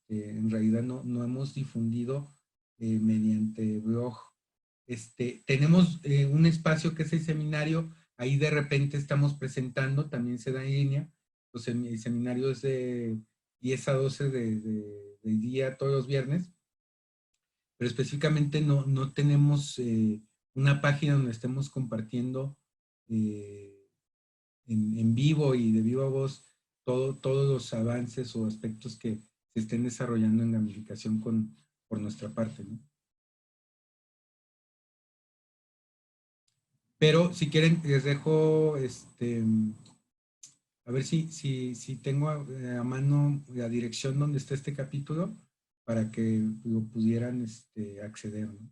En realidad no hemos difundido mediante blog. Tenemos un espacio que es el seminario, ahí de repente estamos presentando, también se da en línea. El seminario es de 10 a 12 del día todos los viernes, pero específicamente no tenemos una página donde estemos compartiendo en vivo y de viva voz todos los avances o aspectos que se estén desarrollando en gamificación por nuestra parte, ¿no? Pero si quieren, les dejo a ver si tengo a mano la dirección donde está este capítulo para que lo pudieran acceder, ¿no?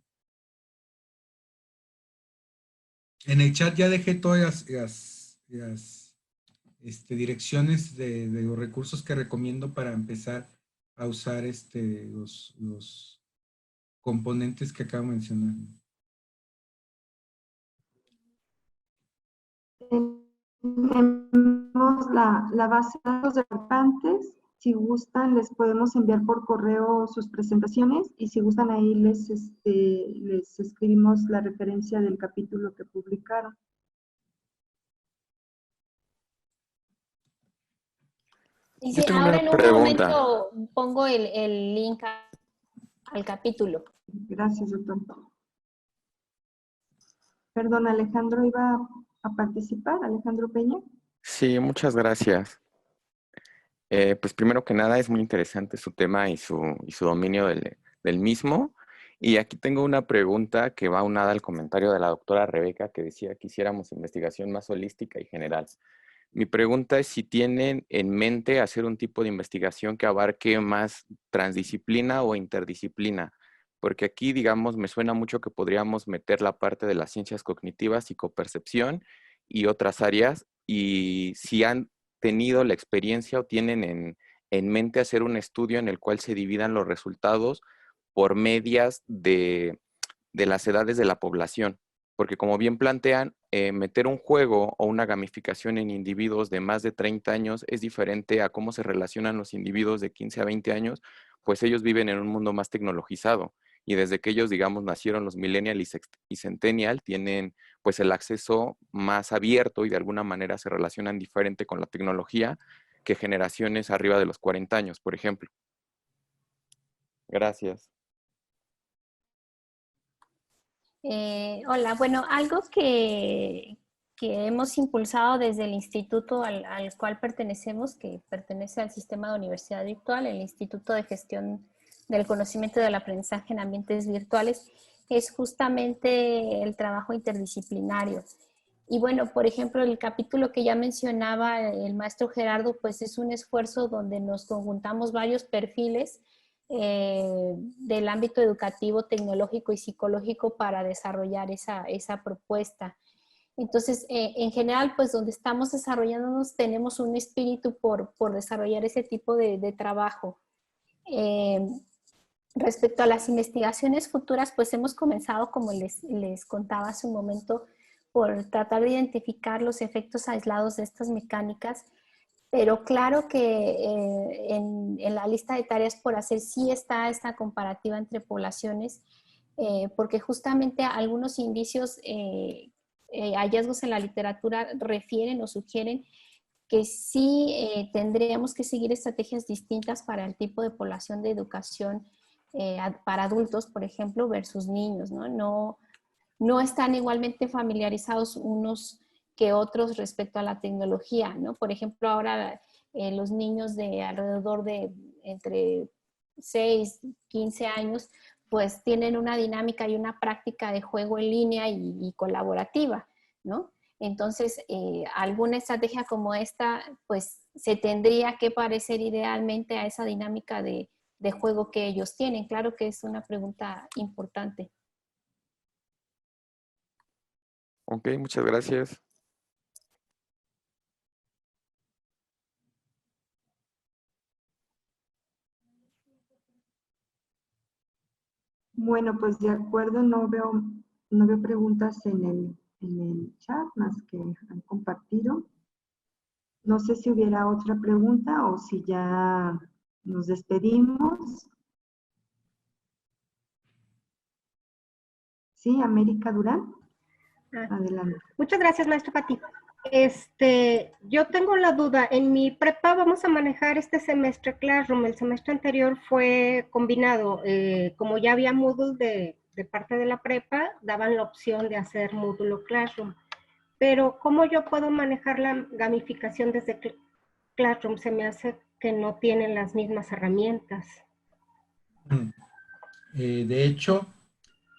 En el chat ya dejé todas las direcciones de los recursos que recomiendo para empezar a usar los componentes que acabo de mencionar, ¿no? Tenemos la base de datos de participantes. Si gustan, les podemos enviar por correo sus presentaciones y si gustan ahí les escribimos la referencia del capítulo que publicaron. Dice, Yo tengo ahora una en un pregunta. momento pongo el link al capítulo. Gracias, doctor. Perdón, Alejandro iba a participar, Alejandro Peña. Sí, muchas gracias. Pues primero que nada es muy interesante su tema y su dominio del mismo. Y aquí tengo una pregunta que va unada al comentario de la doctora Rebeca que decía que hiciéramos investigación más holística y general. Mi pregunta es si tienen en mente hacer un tipo de investigación que abarque más transdisciplina o interdisciplina, porque aquí, digamos, me suena mucho que podríamos meter la parte de las ciencias cognitivas, psicopercepción y otras áreas, y si han tenido la experiencia o tienen en mente hacer un estudio en el cual se dividan los resultados por medias de las edades de la población. Porque como bien plantean, meter un juego o una gamificación en individuos de más de 30 años es diferente a cómo se relacionan los individuos de 15 a 20 años, pues ellos viven en un mundo más tecnologizado. Y desde que ellos, digamos, nacieron los millennial y centennial, tienen pues el acceso más abierto y de alguna manera se relacionan diferente con la tecnología que generaciones arriba de los 40 años, por ejemplo. Gracias. Hola, bueno, algo que hemos impulsado desde el instituto al cual pertenecemos, que pertenece al sistema de universidad virtual, el Instituto de Gestión del Conocimiento y del Aprendizaje en Ambientes Virtuales, es justamente el trabajo interdisciplinario. Y bueno, por ejemplo, el capítulo que ya mencionaba el maestro Gerardo, pues es un esfuerzo donde nos conjuntamos varios perfiles del ámbito educativo, tecnológico y psicológico para desarrollar esa propuesta. Entonces, en general, pues donde estamos desarrollándonos tenemos un espíritu por desarrollar ese tipo de trabajo. Respecto a las investigaciones futuras, pues hemos comenzado, como les contaba hace un momento, por tratar de identificar los efectos aislados de estas mecánicas, pero claro que en la lista de tareas por hacer sí está esta comparativa entre poblaciones, porque justamente algunos indicios, hallazgos en la literatura refieren o sugieren que sí tendríamos que seguir estrategias distintas para el tipo de población de educación para adultos, por ejemplo, versus niños, ¿no? No están igualmente familiarizados unos que otros respecto a la tecnología, ¿no? Por ejemplo, ahora los niños de alrededor de entre 6 y 15 años pues tienen una dinámica y una práctica de juego en línea y colaborativa, ¿no? Entonces, alguna estrategia como esta, pues se tendría que parecer idealmente a esa dinámica de juego que ellos tienen. Claro que es una pregunta importante. Ok, muchas gracias. Bueno, pues de acuerdo, no veo preguntas en el chat más que han compartido. No sé si hubiera otra pregunta o si ya nos despedimos. Sí, América Durán. Adelante. Muchas gracias, maestra Pati. Yo tengo la duda, en mi prepa vamos a manejar este semestre Classroom, el semestre anterior fue combinado, como ya había Moodle de parte de la prepa, daban la opción de hacer módulo Classroom, pero ¿cómo yo puedo manejar la gamificación desde Classroom? Se me hace que no tienen las mismas herramientas. De hecho,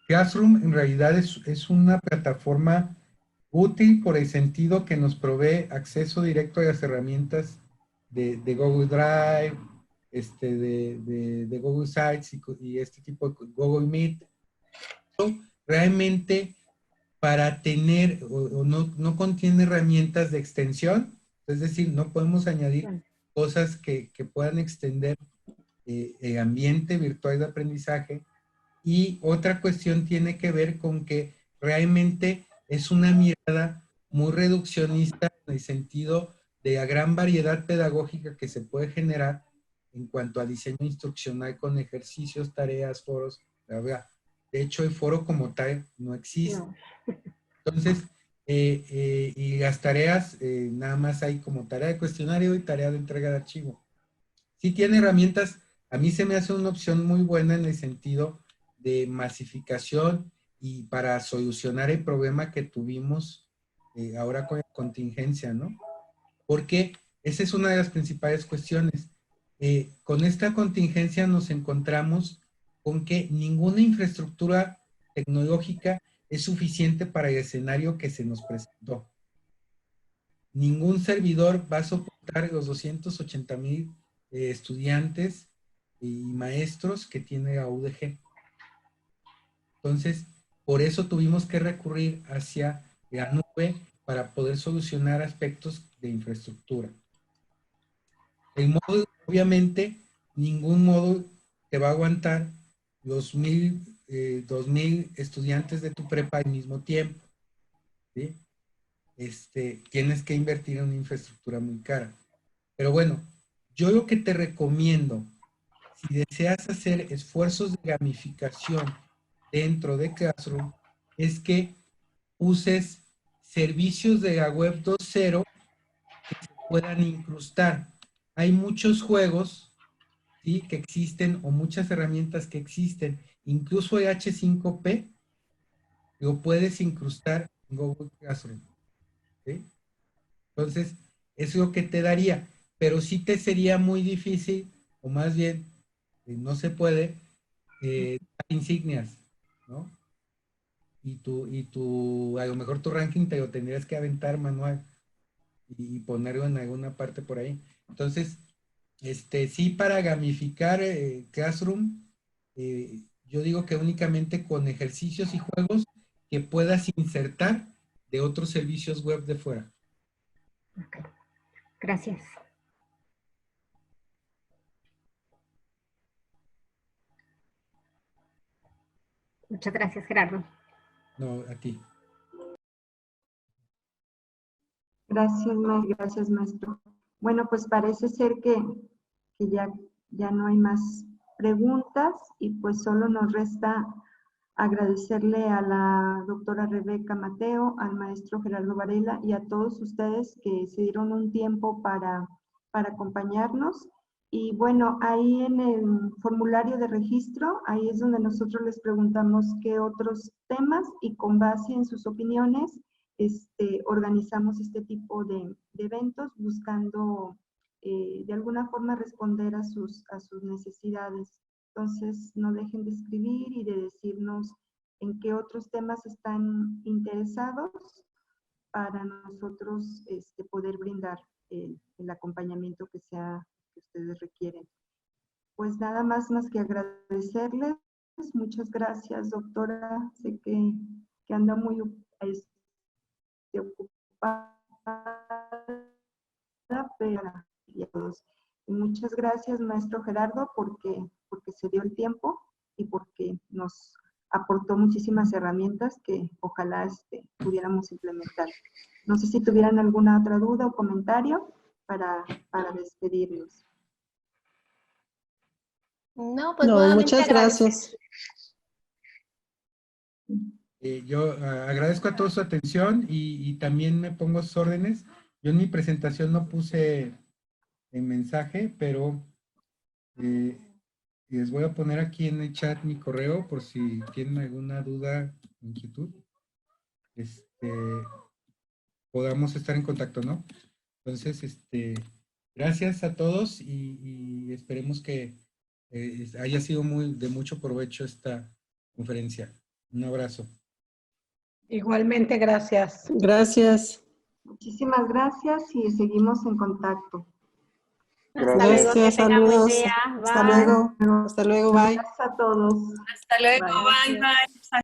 Classroom en realidad es una plataforma útil por el sentido que nos provee acceso directo a las herramientas de Google Drive, de Google Sites y este tipo de Google Meet. Realmente para tener o no contiene herramientas de extensión, es decir, no podemos añadir cosas que puedan extender el ambiente virtual de aprendizaje. Y otra cuestión tiene que ver con que realmente es una mirada muy reduccionista en el sentido de la gran variedad pedagógica que se puede generar en cuanto a diseño instruccional con ejercicios, tareas, foros, bla, bla. De hecho, el foro como tal no existe. No. Entonces, y las tareas, nada más hay como tarea de cuestionario y tarea de entrega de archivo. Sí tiene herramientas, a mí se me hace una opción muy buena en el sentido de masificación y para solucionar el problema que tuvimos ahora con la contingencia, ¿no? Porque esa es una de las principales cuestiones. Con esta contingencia nos encontramos con que ninguna infraestructura tecnológica es suficiente para el escenario que se nos presentó. Ningún servidor va a soportar los 280,000 estudiantes y maestros que tiene la UDG. Entonces, por eso tuvimos que recurrir hacia la nube para poder solucionar aspectos de infraestructura. El módulo, obviamente, ningún módulo te va a aguantar los 2,000 estudiantes de tu prepa al mismo tiempo, ¿sí? Tienes que invertir en una infraestructura muy cara. Pero bueno, yo lo que te recomiendo, si deseas hacer esfuerzos de gamificación dentro de Classroom, es que uses servicios de la web 2.0 que se puedan incrustar. Hay muchos juegos, ¿sí?, que existen, o muchas herramientas que existen, incluso el H5P lo puedes incrustar en Google Classroom, ¿sí? Entonces, es lo que te daría, pero sí te sería muy difícil, o más bien, no se puede, dar insignias, ¿no? A lo mejor tu ranking te lo tendrías que aventar manual y ponerlo en alguna parte por ahí. Entonces, sí, para gamificar Classroom, yo digo que únicamente con ejercicios y juegos que puedas insertar de otros servicios web de fuera. Okay. Gracias. Muchas gracias, Gerardo. No, a ti. Gracias, maestro. Bueno, pues parece ser que ya no hay más preguntas y pues solo nos resta agradecerle a la doctora Rebeca Mateo, al maestro Gerardo Varela y a todos ustedes que se dieron un tiempo para acompañarnos. Y bueno, ahí en el formulario de registro, ahí es donde nosotros les preguntamos qué otros temas y con base en sus opiniones, organizamos este tipo de eventos buscando de alguna forma responder a sus necesidades. Entonces, no dejen de escribir y de decirnos en qué otros temas están interesados para nosotros poder brindar el acompañamiento que ustedes requieren. Pues nada más que agradecerles. Muchas gracias, doctora. Sé que anda muy ocupada, pero y muchas gracias, maestro Gerardo, porque se dio el tiempo y porque nos aportó muchísimas herramientas que ojalá pudiéramos implementar. No sé si tuvieran alguna otra duda o comentario para despedirnos. No, pues No, nuevamente muchas gracias. Yo agradezco a todos su atención y también me pongo a sus órdenes. Yo en mi presentación no puse el mensaje, pero les voy a poner aquí en el chat mi correo por si tienen alguna duda, inquietud. Podamos estar en contacto, ¿no? Entonces, gracias a todos y esperemos que haya sido de mucho provecho esta conferencia. Un abrazo. Igualmente, gracias. Gracias. Muchísimas gracias y seguimos en contacto. Hasta luego, que Gracias, tengan buen saludos. día. Hasta Bye. luego. Hasta luego, bye. Gracias a todos. Hasta luego, Bye. bye, bye.